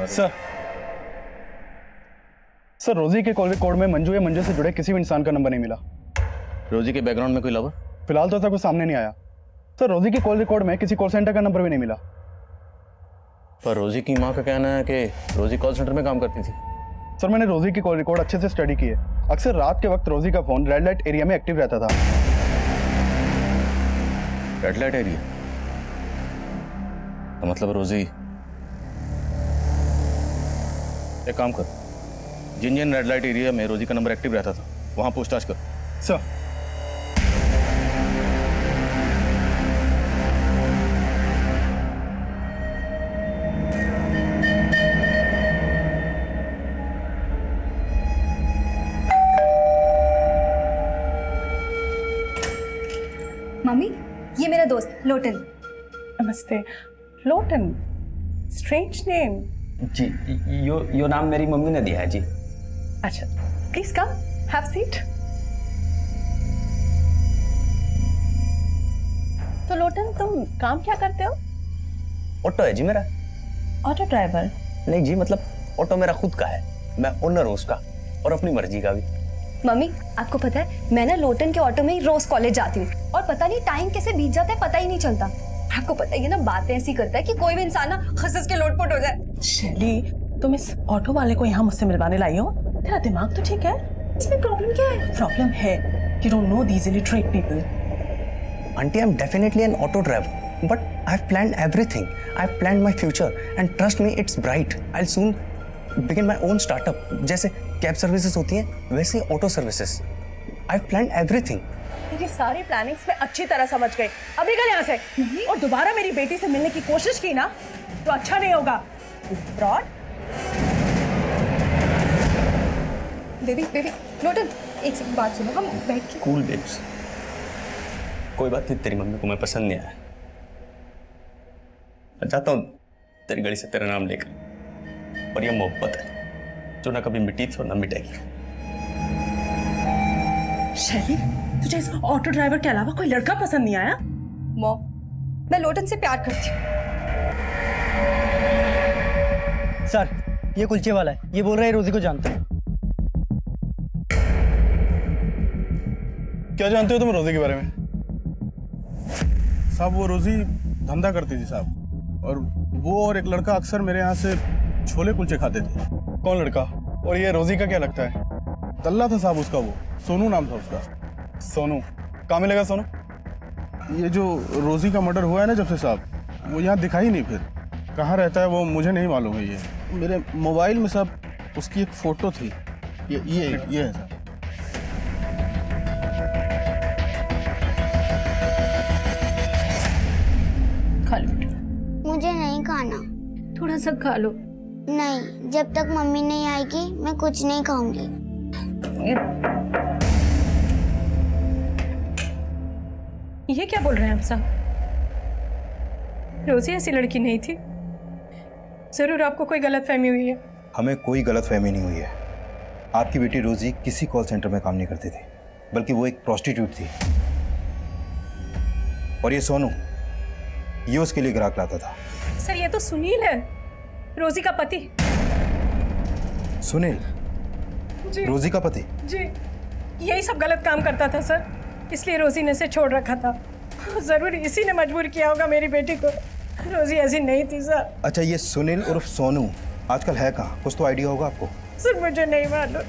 सर, रोजी के कॉल रिकॉर्ड में मंजू या मंजू से जुड़े किसी भी इंसान का नंबर नहीं मिला। रोजी के बैकग्राउंड में कोई लवर? फिलहाल तो ऐसा कुछ सामने नहीं आया। सर, रोजी के कॉल रिकॉर्ड में किसी कॉल सेंटर का नंबर भी नहीं मिला। पर रोजी की माँ का कहना है कि रोजी कॉल सेंटर में काम करती थी। सर, मैंने रोजी की कॉल रिकॉर्ड अच्छे से स्टडी की है। अक्सर रात के वक्त रोजी का फोन रेड लाइट एरिया में एक्टिव रहता था। Red light area? तो मतलब रोजी... एक काम कर, जिन जिन रेड लाइट एरिया में रोजी का नंबर एक्टिव रहता था वहां पूछताछ कर। सर, मम्मी, ये मेरा दोस्त लोटन। नमस्ते। Lotan, strange name. जी, यो नाम मेरी मम्मी ने दिया है जी। अच्छा, प्लीज कम, हैव सीट। तो लोटन, तुम काम क्या करते हो? ऑटो है जी मेरा। Auto driver? नहीं जी, मतलब ऑटो मेरा खुद का है, मैं ओनर हूँ उसका, और अपनी मर्जी का भी। मम्मी, आपको पता है मैं ना लोटन के ऑटो में ही रोज कॉलेज जाती हूँ और पता नहीं टाइम कैसे बीत जाता है, पता ही नहीं चलता। आपको पता ही है ना, बातें ऐसी करता है कि कोई भी इंसान ना खसस के लोटपोट हो जाए। शैली, तुम इस ऑटो वाले को यहाँ मुझसे मिलवाने लाई हो? तेरा दिमाग तो ठीक है? इसमें प्रॉब्लम क्या है? प्रॉब्लम है you don't know these illiterate people. Auntie, I'm definitely an auto driver, but I've planned everything. I've planned my future, and trust me, it's bright. I'll soon begin my own startup. जैसे cab services होती हैं, वैसे auto services. I've planned everything. तेरी सारी plannings मैं अच्छी तरह समझ गई। अब निकल यहाँ से। और दोबारा मेरी बेटी से मिलने की कोशिश की ना, तो अच्छा नहीं होगा। फ्रॉड। बेबी, लोटन, एक सेकंड बात सुनो, हम बैठ के। Cool babes. कोई बात नहीं, तेरी मम्मी को मैं पसंद नहीं आया। मैं चाहता हूँ तेरी गली से तेरा नाम लेकर, और ये मोहब्बत है जो ना कभी मिटी थी और ना मिटेगी। शैली, तुझे इस ऑटो ड्राइवर के अलावा कोई लड़का पसंद नहीं आया? मॉम, मैं लोटन से प्यार करती हूँ। सर, ये कुलचे वाला है, ये बोल रहा है रोजी को जानता है। क्या जानते हो तुम रोजी के बारे में? साहब, वो रोजी धंधा करती थी साहब, और वो और एक लड़का अक्सर मेरे यहाँ से छोले कुलचे खाते थे। कौन लड़का? और ये रोजी का क्या लगता है? तल्ला था साहब उसका, वो सोनू नाम था उसका। सोनू? कहाँ मिलेगा सोनू? ये जो रोजी का मर्डर हुआ है ना जब से साहब, वो यहाँ दिखा ही नहीं। फिर कहाँ रहता है वो मुझे नहीं मालूम है। ये मेरे मोबाइल में साहब उसकी एक फोटो थी, ये है साहब। खा लो। मुझे नहीं खाना। थोड़ा सा खा लो। नहीं, जब तक मम्मी नहीं आएगी मैं कुछ नहीं खाऊंगी। ये क्या बोल रहे हैं आप साहब? रोजी ऐसी लड़की नहीं थी। जरूर आपको कोई गलतफहमी हुई है। हमें कोई गलतफहमी नहीं हुई है। आपकी बेटी रोजी किसी कॉल सेंटर में काम नहीं करती थी, बल्कि वो एक प्रोस्टिट्यूट थी। और ये सोनू, ये उसके लिए ग्राहक लाता था। सर, ये तो सुनील है, रोजी का पति। सुनील? जी। रोजी का पति? जी, यही सब गलत काम करता था सर, इसलिए रोजी ने इसे छोड़ रखा था। जरूर इसी ने मजबूर किया होगा मेरी बेटी को। रोजी ऐसी नहीं थी सर। अच्छा, ये सुनील उर्फ सोनू आजकल है कहाँ? कुछ तो आइडिया होगा आपको? सर, मुझे नहीं मालूम।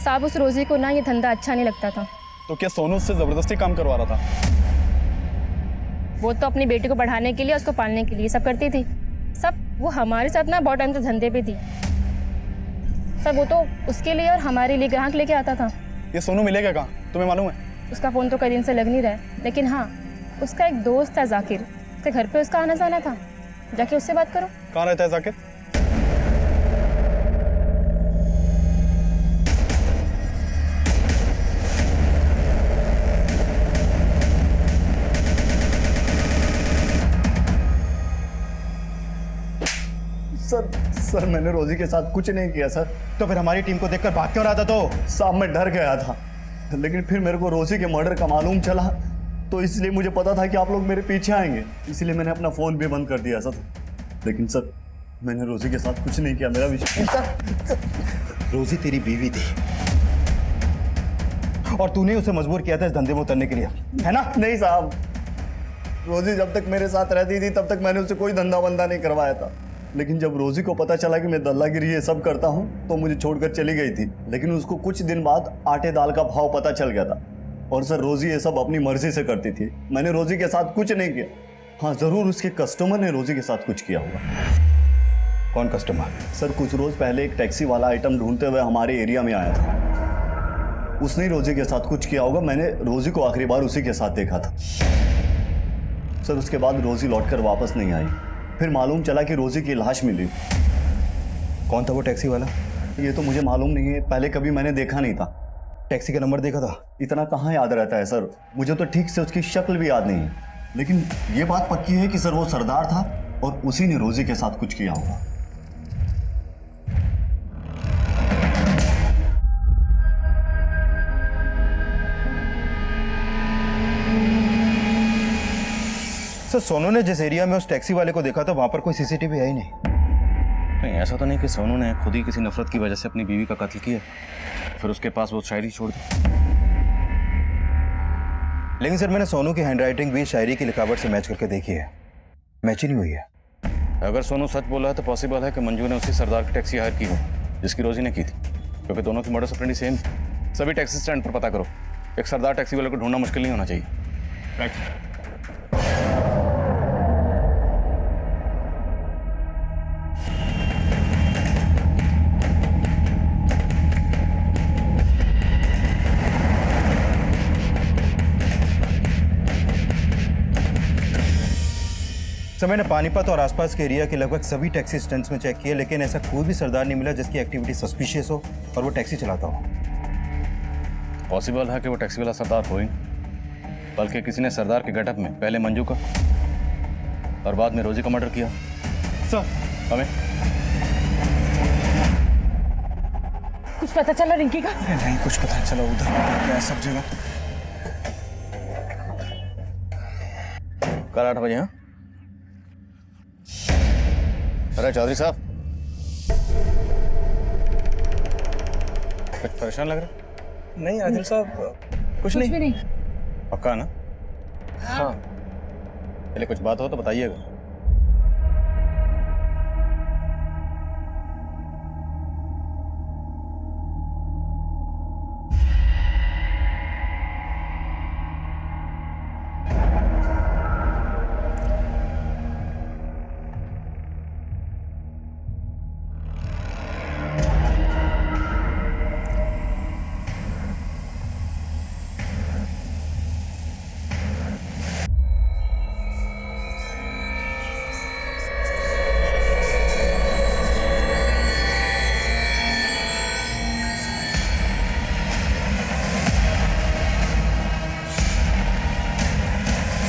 साहब, उस रोजी को ना ये धंधा अच्छा नहीं लगता था। तो क्या सोनू उससे जबरदस्ती काम करवा रहा था? वो तो अपनी बेटी को पढ़ाने के लिए, उसको पालने के लिए सब करती थी। सब वो हमारे साथ ना बहुत टाइम से धंधे पे थी। सब वो तो उसके लिए और हमारे लिए ग्राहक लेके आता था। ये सोनू मिलेगा कहाँ, तुम्हें मालूम है? उसका फ़ोन तो कई दिन से लग नहीं रहा है, लेकिन हाँ, उसका एक दोस्त था जाकिर, उसके घर पे उसका आना जाना था। जाके उससे बात करो। कहाँ रहता है जाकिर? सर, मैंने रोजी के साथ कुछ नहीं किया सर। तो फिर हमारी टीम को देखकर भाग क्यों रहा था? तो साहब, मैं डर गया था, लेकिन फिर मेरे को रोजी के मर्डर का मालूम चला, तो इसलिए मुझे पता था कि आप लोग मेरे पीछे आएंगे, इसलिए मैंने अपना फोन भी बंद कर दिया सर। लेकिन सर, मैंने रोजी के साथ कुछ नहीं किया, मेरा विश्वास। रोजी तेरी बीवी थी और तूने उसे मजबूर किया था इस धंधे में उतरने के लिए, है ना? नहीं साहब, रोजी जब तक मेरे साथ रहती थी तब तक मैंने उसे कोई धंधा बंदा नहीं करवाया था। लेकिन जब रोजी को पता चला कि मैं दल्लागिरी ये सब करता हूँ, तो मुझे छोड़कर चली गई थी। लेकिन उसको कुछ दिन बाद आटे दाल का भाव पता चल गया था। और सर, रोजी ये सब अपनी मर्जी से करती थी, मैंने रोजी के साथ कुछ नहीं किया। हाँ, जरूर उसके कस्टमर ने रोजी के साथ कुछ किया होगा। कौन कस्टमर? सर, कुछ रोज पहले एक टैक्सी वाला आइटम ढूंढते हुए हमारे एरिया में आया था। उसने रोजी के साथ कुछ किया होगा। मैंने रोजी को आखिरी बार उसी के साथ देखा था। सर, उसके बाद रोजी लौटकर वापस नहीं आई। फिर मालूम चला कि रोजी की लाश मिली। कौन था वो टैक्सी वाला? ये तो मुझे मालूम नहीं है, पहले कभी मैंने देखा नहीं था। टैक्सी का नंबर देखा था? इतना कहाँ याद रहता है सर, मुझे तो ठीक से उसकी शक्ल भी याद नहीं है। लेकिन ये बात पक्की है कि सर वो सरदार था और उसी ने रोजी के साथ कुछ किया होगा। सर सोनू ने जिस एरिया में उस टैक्सी वाले को देखा था वहां पर कोई सीसीटीवी है ही नहीं। नहीं, ऐसा तो नहीं कि सोनू ने खुद ही किसी नफरत की वजह से अपनी बीवी का कत्ल किया फिर उसके पास वो शायरी छोड़ दी। लेकिन सर मैंने सोनू की हैंडराइटिंग भी शायरी की लिखावट से मैच करके देखी है, मैच ही नहीं हुई है। अगर सोनू सच बोला है तो पॉसिबल है कि मंजू ने उसी सरदार की टैक्सी हायर की हो जिसकी रोजी ने की थी, क्योंकि दोनों की मॉडस ऑपरेंडी सेम। सभी टैक्सी स्टैंड पर पता करो, एक सरदार टैक्सी वाले को ढूंढना मुश्किल नहीं होना चाहिए। राइट। सर मैंने पानीपत और आसपास के एरिया के लगभग सभी टैक्सी स्टैंड्स में चेक किया, लेकिन ऐसा कोई भी सरदार नहीं मिला जिसकी एक्टिविटी सस्पिशियस हो और वो टैक्सी चलाता हो। पॉसिबल है कि वो टैक्सी वाला सरदार हो ही नहीं, बल्कि किसी ने सरदार के गेटअप में पहले मंजू का और बाद में रोजी का मर्डर किया। सर हमें कुछ पता चला रिंकी का? नहीं कुछ पता नहीं चला, उधर क्या है सब जगह। कल 8 बजे। हाँ, अरे चौधरी साहब, कुछ परेशान लग रहा? नहीं आदिल साहब कुछ भी नहीं। पक्का ना? हाँ। पहले कुछ बात हो तो बताइएगा।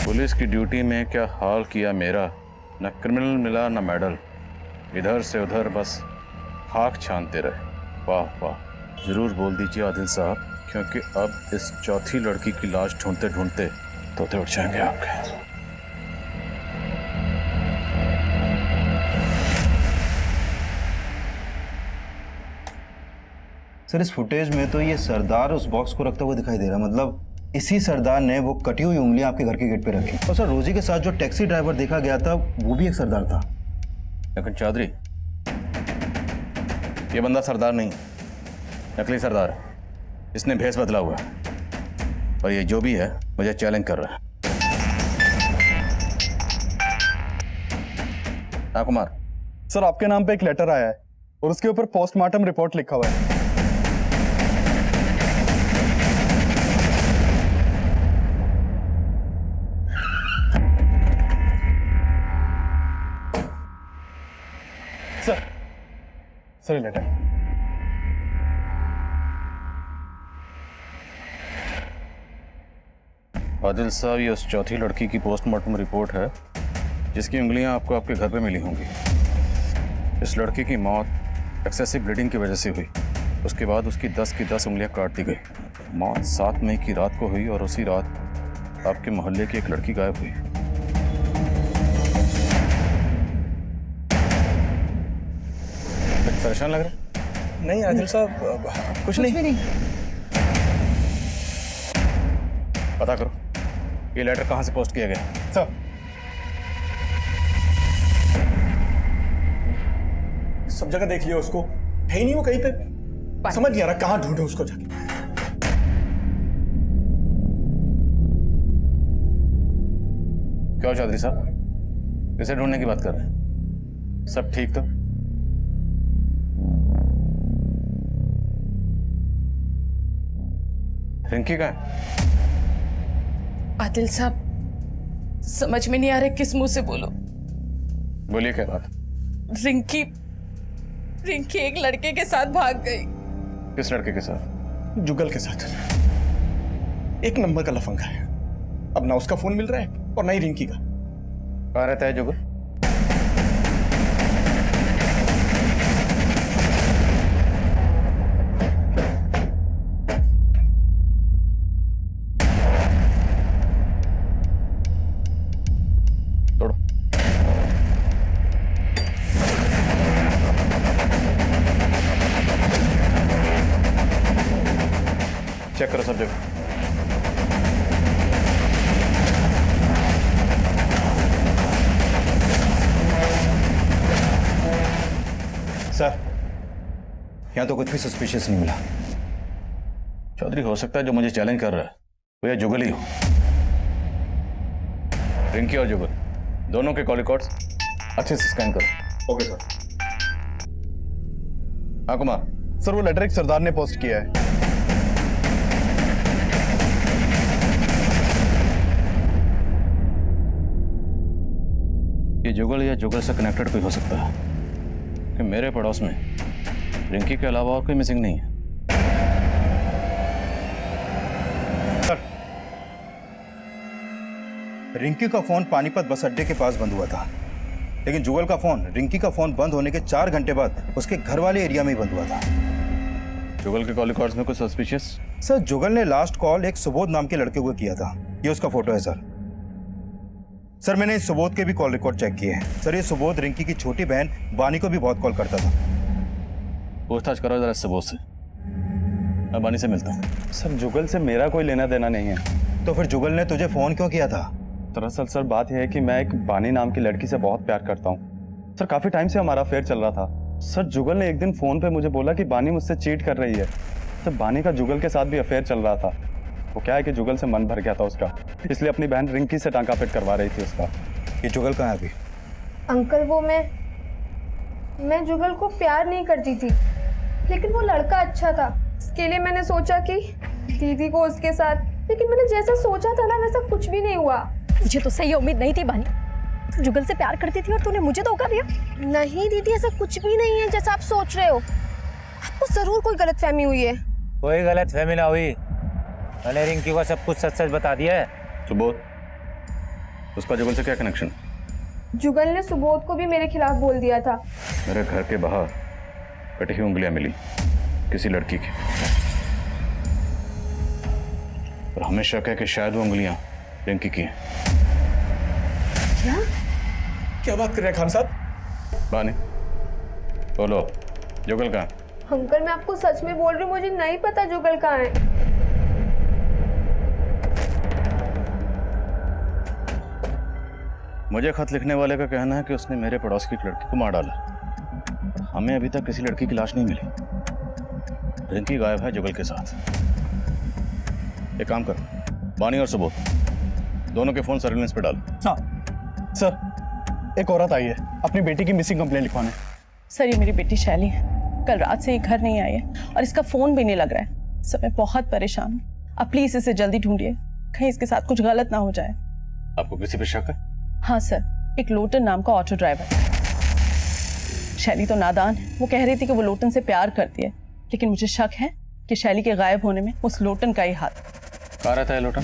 पुलिस की ड्यूटी में क्या हाल किया मेरा, न क्रिमिनल मिला न मेडल, इधर से उधर बस खाक छानते रहे। वाह वाह, जरूर बोल दीजिए आदिल साहब, क्योंकि अब इस चौथी लड़की की लाश ढूंढते ढूंढते तोते उठ जाएंगे आपके। सर इस फुटेज में तो ये सरदार उस बॉक्स को रखता हुआ दिखाई दे रहा है, मतलब इसी सरदार ने वो कटी हुई उंगलियां आपके घर के गेट पे रखी। और सर रोजी के साथ जो टैक्सी ड्राइवर देखा गया था वो भी एक सरदार था। लेकिन चौधरी, ये बंदा सरदार नहीं, नकली सरदार है, इसने भेष बदला हुआ है और ये जो भी है मुझे चैलेंज कर रहा है। हाँ कुमार। सर आपके नाम पे एक लेटर आया है और उसके ऊपर पोस्टमार्टम रिपोर्ट लिखा हुआ है। Sir letter. आदिल साहब, ये उस चौथी लड़की की पोस्टमार्टम रिपोर्ट है जिसकी उंगलियां आपको आपके घर पे मिली होंगी। इस लड़की की मौत एक्सेसिव ब्लीडिंग की वजह से हुई। उसके बाद उसकी 10 की 10 उंगलियां काट दी गई। मौत 7 मई की रात को हुई और उसी रात आपके मोहल्ले की एक लड़की गायब हुई। कुछ परेशान लग रहा है? नहीं आदिल साहब कुछ नहीं। पता करो ये लेटर कहां से पोस्ट किया गया। सर सब जगह देख लिया उसको, है ही नहीं वो कहीं पे, समझ नहीं आ रहा कहां ढूंढे उसको जाके। क्यों चौधरी साहब, किसे ढूंढने की बात कर रहे हैं? सब ठीक तो? रिंकी का है? आदिल साहब, समझ में नहीं आ रहा किस मुंह से बोलो। बोलिए क्या बात? रिंकी रिंकी एक लड़के के साथ भाग गई। किस लड़के के साथ? जुगल के साथ। एक नंबर का लफंगा है। अब ना उसका फोन मिल रहा है और ना ही रिंकी का। कहाँ रहता है जुगल? तोड़ो। चेक करो सब जगह। सर, यहाँ तो कुछ भी सस्पिशियस नहीं मिला। चौधरी, हो सकता है जो मुझे चैलेंज कर रहा है वो यह जुगल ही हो। रिंकी और जुगल दोनों के कॉल रिकॉर्ड्स अच्छे से स्कैन करो। Okay sir. हाँ कुमार। सर, वो लेटर एक सरदार ने पोस्ट किया है। ये जुगल या जुगल से कनेक्टेड कोई हो सकता है कि मेरे पड़ोस में रिंकी के अलावा और कोई मिसिंग नहीं है। सर, रिंकी का फोन पानीपत बस अड्डे के पास बंद हुआ था, लेकिन जुगल का फोन रिंकी का फोन बंद होने के 4 घंटे बाद उसके घर वाले एरिया में ही बंद हुआ था। जुगल के कॉल रिकॉर्ड्स में कुछ सस्पिशियस? सर, जुगल ने लास्ट कॉल एक सुबोध नाम के लड़के को किया था। ये उसका फोटो है सर। सर, मैंने इस सुबोध के भी कॉल रिकॉर्ड चेक किए हैं। सर, ये सुबोध रिंकी की छोटी बहन बानी को भी बहुत कॉल करता था। पूछताछ करो जरा सुबोध से। मैं बानी से मिलता हूँ। सर, जुगल से मेरा कोई लेना देना नहीं है। तो फिर जुगल ने तुझे फोन क्यों किया था? दरअसल सर बात यह है कि मैं एक बानी नाम की लड़की से बहुत प्यार करता हूँ। सर, काफी टाइम से हमारा अफेयर चल रहा था। सर, जुगल ने एक दिन फोन पे मुझे बोला कि बानी मुझसे चीट कर रही है। सर, बानी का जुगल के साथ भी अफेयर चल रहा था। वो क्या है कि जुगल से मन भर गया था उसका, इसलिए अपनी बहन रिंकी से टांका पेट करवा रही थी उसका। ये जुगल कहाँ है अभी? अंकल, वो मैं जुगल को प्यार नहीं करती थी, लेकिन वो लड़का अच्छा था। इसके लिए मैंने सोचा कि दीदी को उसके साथ, लेकिन मैंने जैसा सोचा था ना वैसा कुछ भी नहीं हुआ। मुझे तो सही उम्मीद नहीं थी बानी। तू जुगल से प्यार करती थी और तूने मुझे धोखा दिया। नहीं दीदी, ऐसा कुछ भी नहीं है जैसा आप सोच रहे हो। आपको जरूर कोई गलतफहमी हुई है। कोई गलतफहमी ना हुई। मैंने रिंकी को सब कुछ सच सच बता दिया है। सुबोध, उसका जुगल से क्या कनेक्शन? जुगल ने सुबोध को भी मेरे खिलाफ बोल दिया था। मेरे घर के बाहर कटी हुई उंगलियां मिली किसी लड़की की, और हमें शक है कि शायद वो उंगलियां रिंकी की हैं। क्या बात कर रहे हैं खान साहब? बानी, बोलो, जुगल कहाँ? अंकल, मैं आपको सच में बोल रही हूँ, मुझे नहीं पता जुगल कहाँ है। मुझे खत लिखने वाले का कहना है कि उसने मेरे पड़ोस की एक लड़की को मार डाला। हमें अभी तक किसी लड़की की लाश नहीं मिली। रिंकी गायब है जुगल के साथ। एक काम कर, बानी और सुबोध दोनों के फोन सर्विलेंस पे डाल। सर, एक औरत आई है अपनी बेटी की मिसिंग कंप्लेंट लिखवाने। सर, ये मेरी बेटी शैली है। कल रात से ये घर नहीं आई है और इसका फोन भी नहीं लग रहा है। सर, मैं बहुत परेशान हूँ। आप प्लीज इसे जल्दी ढूंढिए, कहीं इसके साथ कुछ गलत ना हो जाए। आपको किसी पे शक है? हाँ सर, एक लोटन नाम का ऑटो ड्राइवर। शैली तो नादान है, वो कह रही थी कि वो लोटन से प्यार करती है, लेकिन मुझे शक है कि शैली के गायब होने में उस लोटन का ही हाथ। कहाँ रहता है लोटन?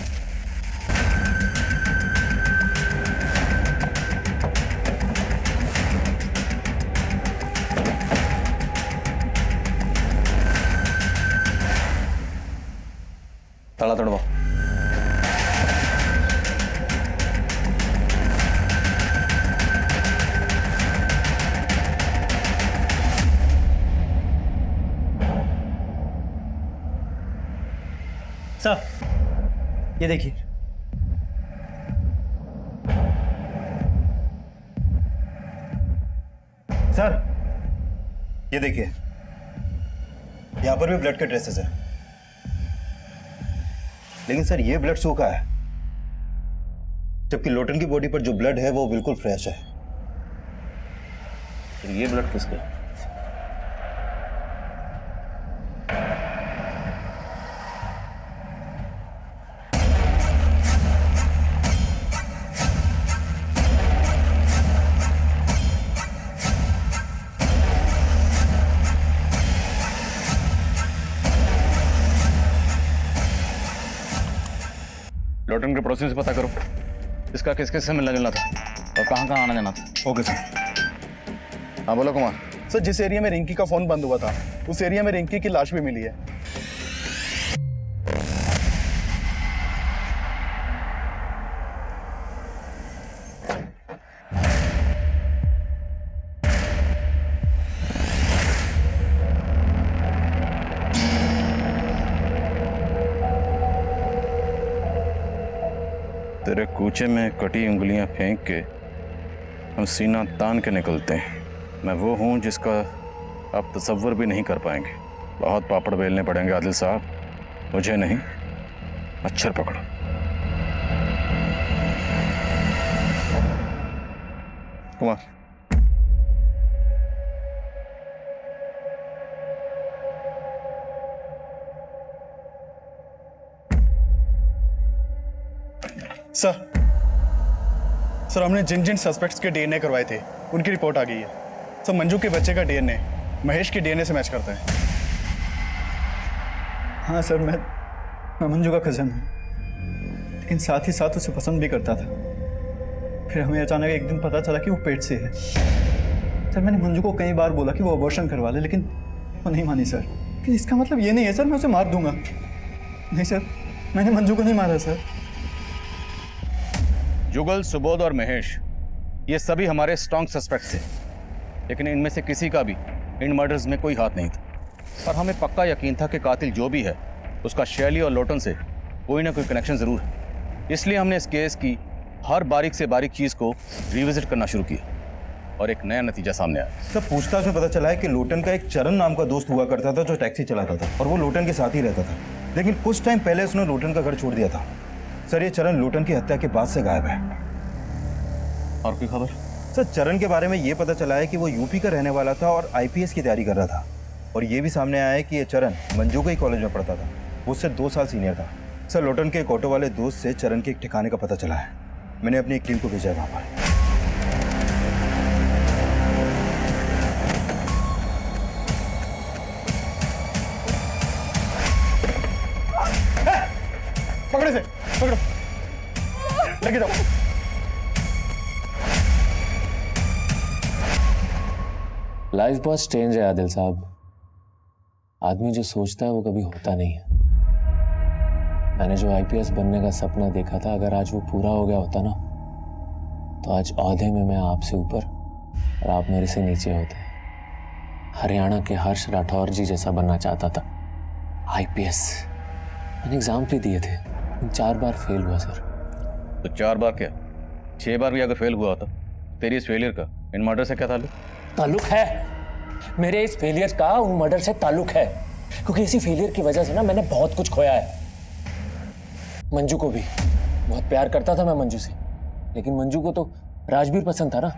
ताला तोड़वाओ। सर, ये देखिए। सर, ये देखिए, यहां पर भी ब्लड के ट्रेसेस हैं, लेकिन सर ये ब्लड सूखा है, जबकि लोटन की बॉडी पर जो ब्लड है वो बिल्कुल फ्रेश है। फिर ये ब्लड किसका है? लॉटन के पड़ोसियों से पता करो इसका किस किस से मिलना जुलना था और कहाँ कहाँ आना जाना था। Okay sir. हाँ बोलो कुमार। सर जिस एरिया में रिंकी का फोन बंद हुआ था उस एरिया में रिंकी की लाश भी मिली है। तेरे कूचे में कटी उंगलियां फेंक के हम सीना तान के निकलते हैं। मैं वो हूं जिसका आप तसव्वुर भी नहीं कर पाएंगे। बहुत पापड़ बेलने पड़ेंगे आदिल साहब, मुझे नहीं, मच्छर पकड़ो। कुमार सर हमने जिन जिन सस्पेक्ट्स के डीएनए करवाए थे उनकी रिपोर्ट आ गई है। सर मंजू के बच्चे का डीएनए महेश के डीएनए से मैच करता है। हाँ सर, मैं मंजू का कज़न हूँ, लेकिन साथ ही साथ उसे पसंद भी करता था। फिर हमें अचानक एक दिन पता चला कि वो पेट से है। सर मैंने मंजू को कई बार बोला कि वो अबॉर्शन करवा ले, लेकिन वो नहीं मानी सर। लेकिन इसका मतलब ये नहीं है सर मैं उसे मार दूंगा। नहीं सर, मैंने मंजू को नहीं मारा सर। जुगल, सुबोध और महेश ये सभी हमारे स्ट्रॉन्ग सस्पेक्ट्स थे, लेकिन इनमें से किसी का भी इन मर्डर्स में कोई हाथ नहीं था। और हमें पक्का यकीन था कि कातिल जो भी है उसका शैली और लोटन से कोई ना कोई कनेक्शन जरूर है। इसलिए हमने इस केस की हर बारीक से बारीक चीज को रिविजिट करना शुरू किया और एक नया नतीजा सामने आया। सब पूछताछ में पता चला है कि लोटन का एक चरण नाम का दोस्त हुआ करता था जो टैक्सी चलाता था और वो लोटन के साथ ही रहता था, लेकिन कुछ टाइम पहले उसने लोटन का घर छोड़ दिया था। सर ये चरण लोटन की हत्या के बाद से गायब है। और कोई खबर? सर चरण के बारे में ये पता चला है कि वो यूपी का रहने वाला था और आईपीएस की तैयारी कर रहा था। और ये भी सामने आया है कि ये चरण मंजू के ही कॉलेज में पढ़ता था, वो उससे 2 साल सीनियर था। सर लोटन के एक ऑटो वाले दोस्त से चरण के एक ठिकाने का पता चला है। मैंने अपनी एक टीम को भेजा है वहाँ पर। पकड़े से पकड़ो, लेके जाओ। लाइफ बहुत स्ट्रेंज है आदिल साहब। आदमी जो सोचता है वो कभी होता नहीं है। मैंने जो आईपीएस बनने का सपना देखा था, अगर आज वो पूरा हो गया होता ना, तो आज औहदे में मैं आपसे ऊपर और आप मेरे से नीचे होते। हरियाणा के हर्ष राठौर जी जैसा बनना चाहता था। आईपीएस मैंने एग्जाम भी दिए थे, 4 बार फेल हुआ सर। तो 4 बार क्या 6 बार भी अगर फेल हुआ होता, तेरी इस फेलियर का इन मर्डर से क्या ताल्लुक है? मेरे इस फेलियर का उन मर्डर से ताल्लुक है, क्योंकि इसी फेलियर की वजह से ना मैंने बहुत कुछ खोया है। मंजू को भी बहुत प्यार करता था मैं मंजू से, लेकिन मंजू को तो राजवीर पसंद था ना।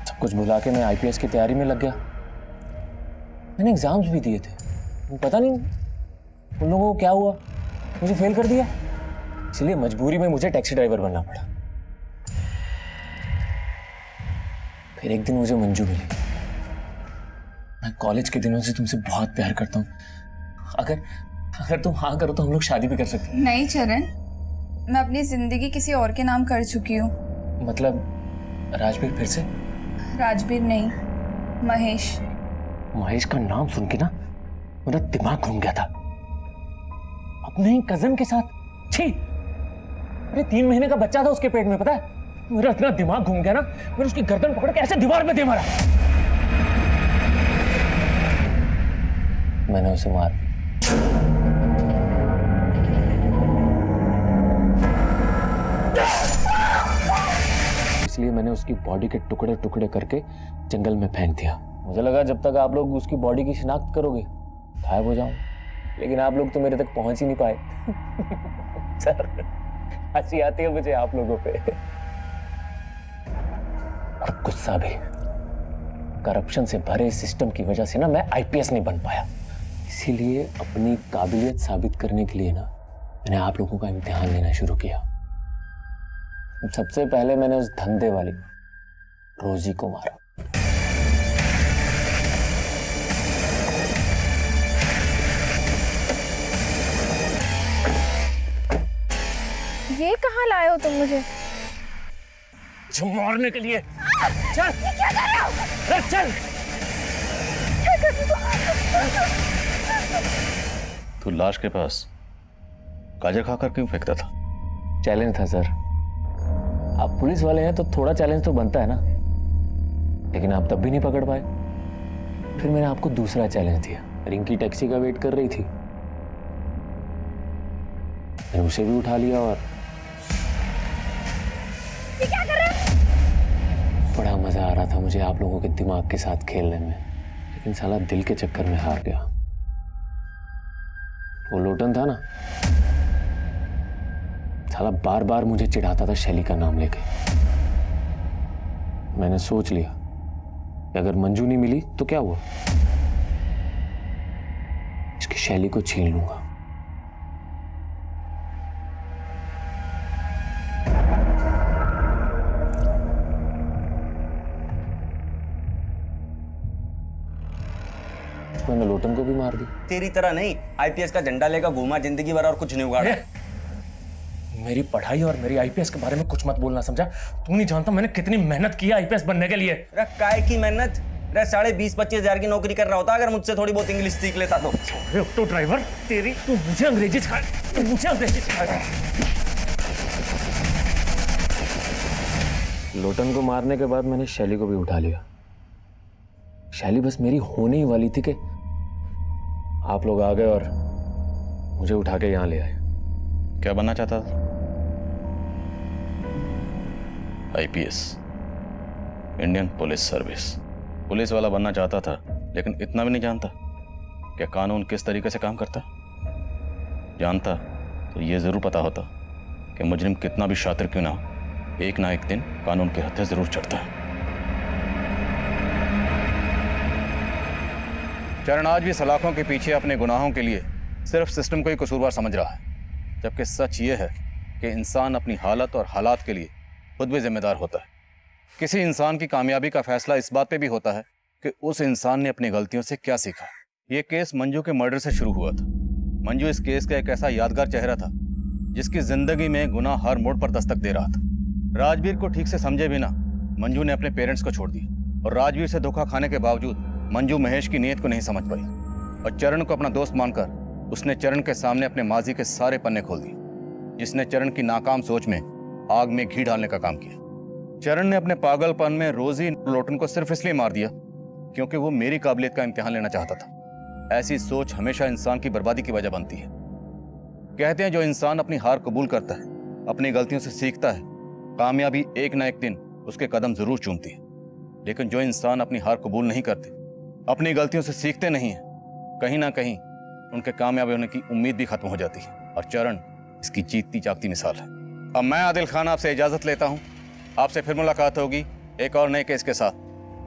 सब कुछ भुला के मैं आईपीएस की तैयारी में लग गया। मैंने एग्जाम्स भी दिए थे, पता नहीं उन लोगों को क्या हुआ, मुझे फेल कर दिया। इसलिए मजबूरी में मुझे टैक्सी ड्राइवर बनना पड़ा। फिर एक दिन मुझे मंजू मिली। मैं कॉलेज के दिनों से तुमसे बहुत प्यार करता हूँ। अगर तुम हाँ करो तो हम लोग शादी भी कर सकते हैं। नहीं चरण, मैं अपनी जिंदगी किसी और के नाम कर चुकी हूँ। मतलब राजवीर फिर से? राजवीर नहीं, महेश। महेश का नाम सुन के ना मेरा दिमाग घूम गया था। अपने ही कजन के साथ, छी! अरे 3 महीने का बच्चा था उसके पेट में, पता है? मेरा इतना दिमाग घूम गया ना, मैंने उसकी गर्दन पकड़ के ऐसे दीवार में दे मारा। मैंने उसे मारा। इसलिए मैंने उसकी बॉडी के टुकड़े टुकड़े करके जंगल में फेंक दिया। मुझे लगा जब तक आप लोग उसकी बॉडी की शिनाख्त करोगे गायब हो जाऊं, लेकिन आप लोग तो मेरे तक पहुंच ही नहीं पाए। सर हंसी आती है मुझे आप लोगों पे, और गुस्सा भी। करप्शन से भरे सिस्टम की वजह से ना मैं आईपीएस नहीं बन पाया। इसीलिए अपनी काबिलियत साबित करने के लिए ना मैंने आप लोगों का इम्तिहान लेना शुरू किया। सबसे पहले मैंने उस धंधे वाली रोजी को मारा। ये कहाँ लाए हो तुम मुझे? जो मारने के लिए। चल। क्या कर रहे हो? अरे चल। क्या कर रहे हो? तू लाश के पास गाजर खाकर क्यों फेंकता था? चैलेंज था सर। आप पुलिस वाले हैं तो थोड़ा चैलेंज तो बनता है ना, लेकिन आप तब भी नहीं पकड़ पाए। फिर मैंने आपको दूसरा चैलेंज दिया। रिंकी टैक्सी का वेट कर रही थी, मैंने उसे भी उठा लिया और ये क्या कर रहे हो? बड़ा मजा आ रहा था मुझे आप लोगों के दिमाग के साथ खेलने में, लेकिन साला दिल के चक्कर में हार गया। वो लोटन था ना, साला बार बार मुझे चिढ़ाता था शैली का नाम लेके। मैंने सोच लिया कि अगर मंजू नहीं मिली तो क्या हुआ, इसकी शैली को छीन लूंगा। मैंने लोटन को भी मार दी। तेरी तरह नहीं, आईपीएस का झंडा लेकर घूमा जिंदगी भर और कुछ नहीं उगाड़ा। मेरी पढ़ाई और मेरी आईपीएस के बारे में कुछ मत बोलना, समझा? तू नहीं जानता मैंने कितनी मेहनत की है आईपीएस बनने के लिए। अरे काय की मेहनत? अरे 20,000-25,000 हजार की नौकरी कर रहा होता अगर मुझसे थोड़ी बहुत इंग्लिश सीख लेता तो। ऑटो ड्राइवर तेरी, तू मुझे अंग्रेजी सिखा, तू मुझे अंग्रेजी सिखा। लोटन को मारने के बाद मैंने शैली को भी उठा लिया। शैली बस मेरी होने ही वाली थी कि आप लोग आ गए और मुझे उठा के यहां ले आए। क्या बनना चाहता था? IPS, Indian police service. Police वाला बनना चाहता था, लेकिन इतना भी नहीं जानता कि कानून किस तरीके से काम करता। जानता तो ये जरूर पता होता कि मुजरिम कितना भी शातिर क्यों ना हो, एक ना एक दिन कानून के हत्थे जरूर चढ़ता है। चरण आज भी सलाखों के पीछे अपने गुनाहों के लिए सिर्फ सिस्टम को ही कसूरवार समझ रहा है, जबकि सच ये है कि इंसान अपनी हालत और हालात के लिए खुद भी जिम्मेदार होता है। किसी इंसान की कामयाबी का फैसला इस बात पे भी होता है कि उस इंसान ने अपनी गलतियों से क्या सीखा। ये केस मंजू के मर्डर से शुरू हुआ था। मंजू इस केस का एक ऐसा यादगार चेहरा था जिसकी जिंदगी में गुनाह हर मोड़ पर दस्तक दे रहा था। राजवीर को ठीक से समझे बिना मंजू ने अपने पेरेंट्स को छोड़ दिया, और राजवीर से धोखा खाने के बावजूद मंजू महेश की नीयत को नहीं समझ पाई, और चरण को अपना दोस्त मानकर उसने चरण के सामने अपने माजी के सारे पन्ने खोल दिए, जिसने चरण की नाकाम सोच में आग में घी डालने का काम किया। चरण ने अपने पागलपन में रोजी लोटन को सिर्फ इसलिए मार दिया क्योंकि वो मेरी काबिलियत का इम्तिहान लेना चाहता था। ऐसी सोच हमेशा इंसान की बर्बादी की वजह बनती है। कहते हैं जो इंसान अपनी हार कबूल करता है, अपनी गलतियों से सीखता है, कामयाबी एक ना एक दिन उसके कदम जरूर चूमती है। लेकिन जो इंसान अपनी हार कबूल नहीं करते, अपनी गलतियों से सीखते नहीं है, कहीं ना कहीं उनके कामयाब होने की उम्मीद भी खत्म हो जाती है। और चरण इसकी जीतती जागती मिसाल है। अब मैं आदिल खान आपसे इजाजत लेता हूं। आपसे फिर मुलाकात होगी एक और नए केस के साथ।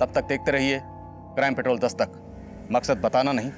तब तक देखते रहिए क्राइम पेट्रोल 10 तक। मकसद बताना नहीं,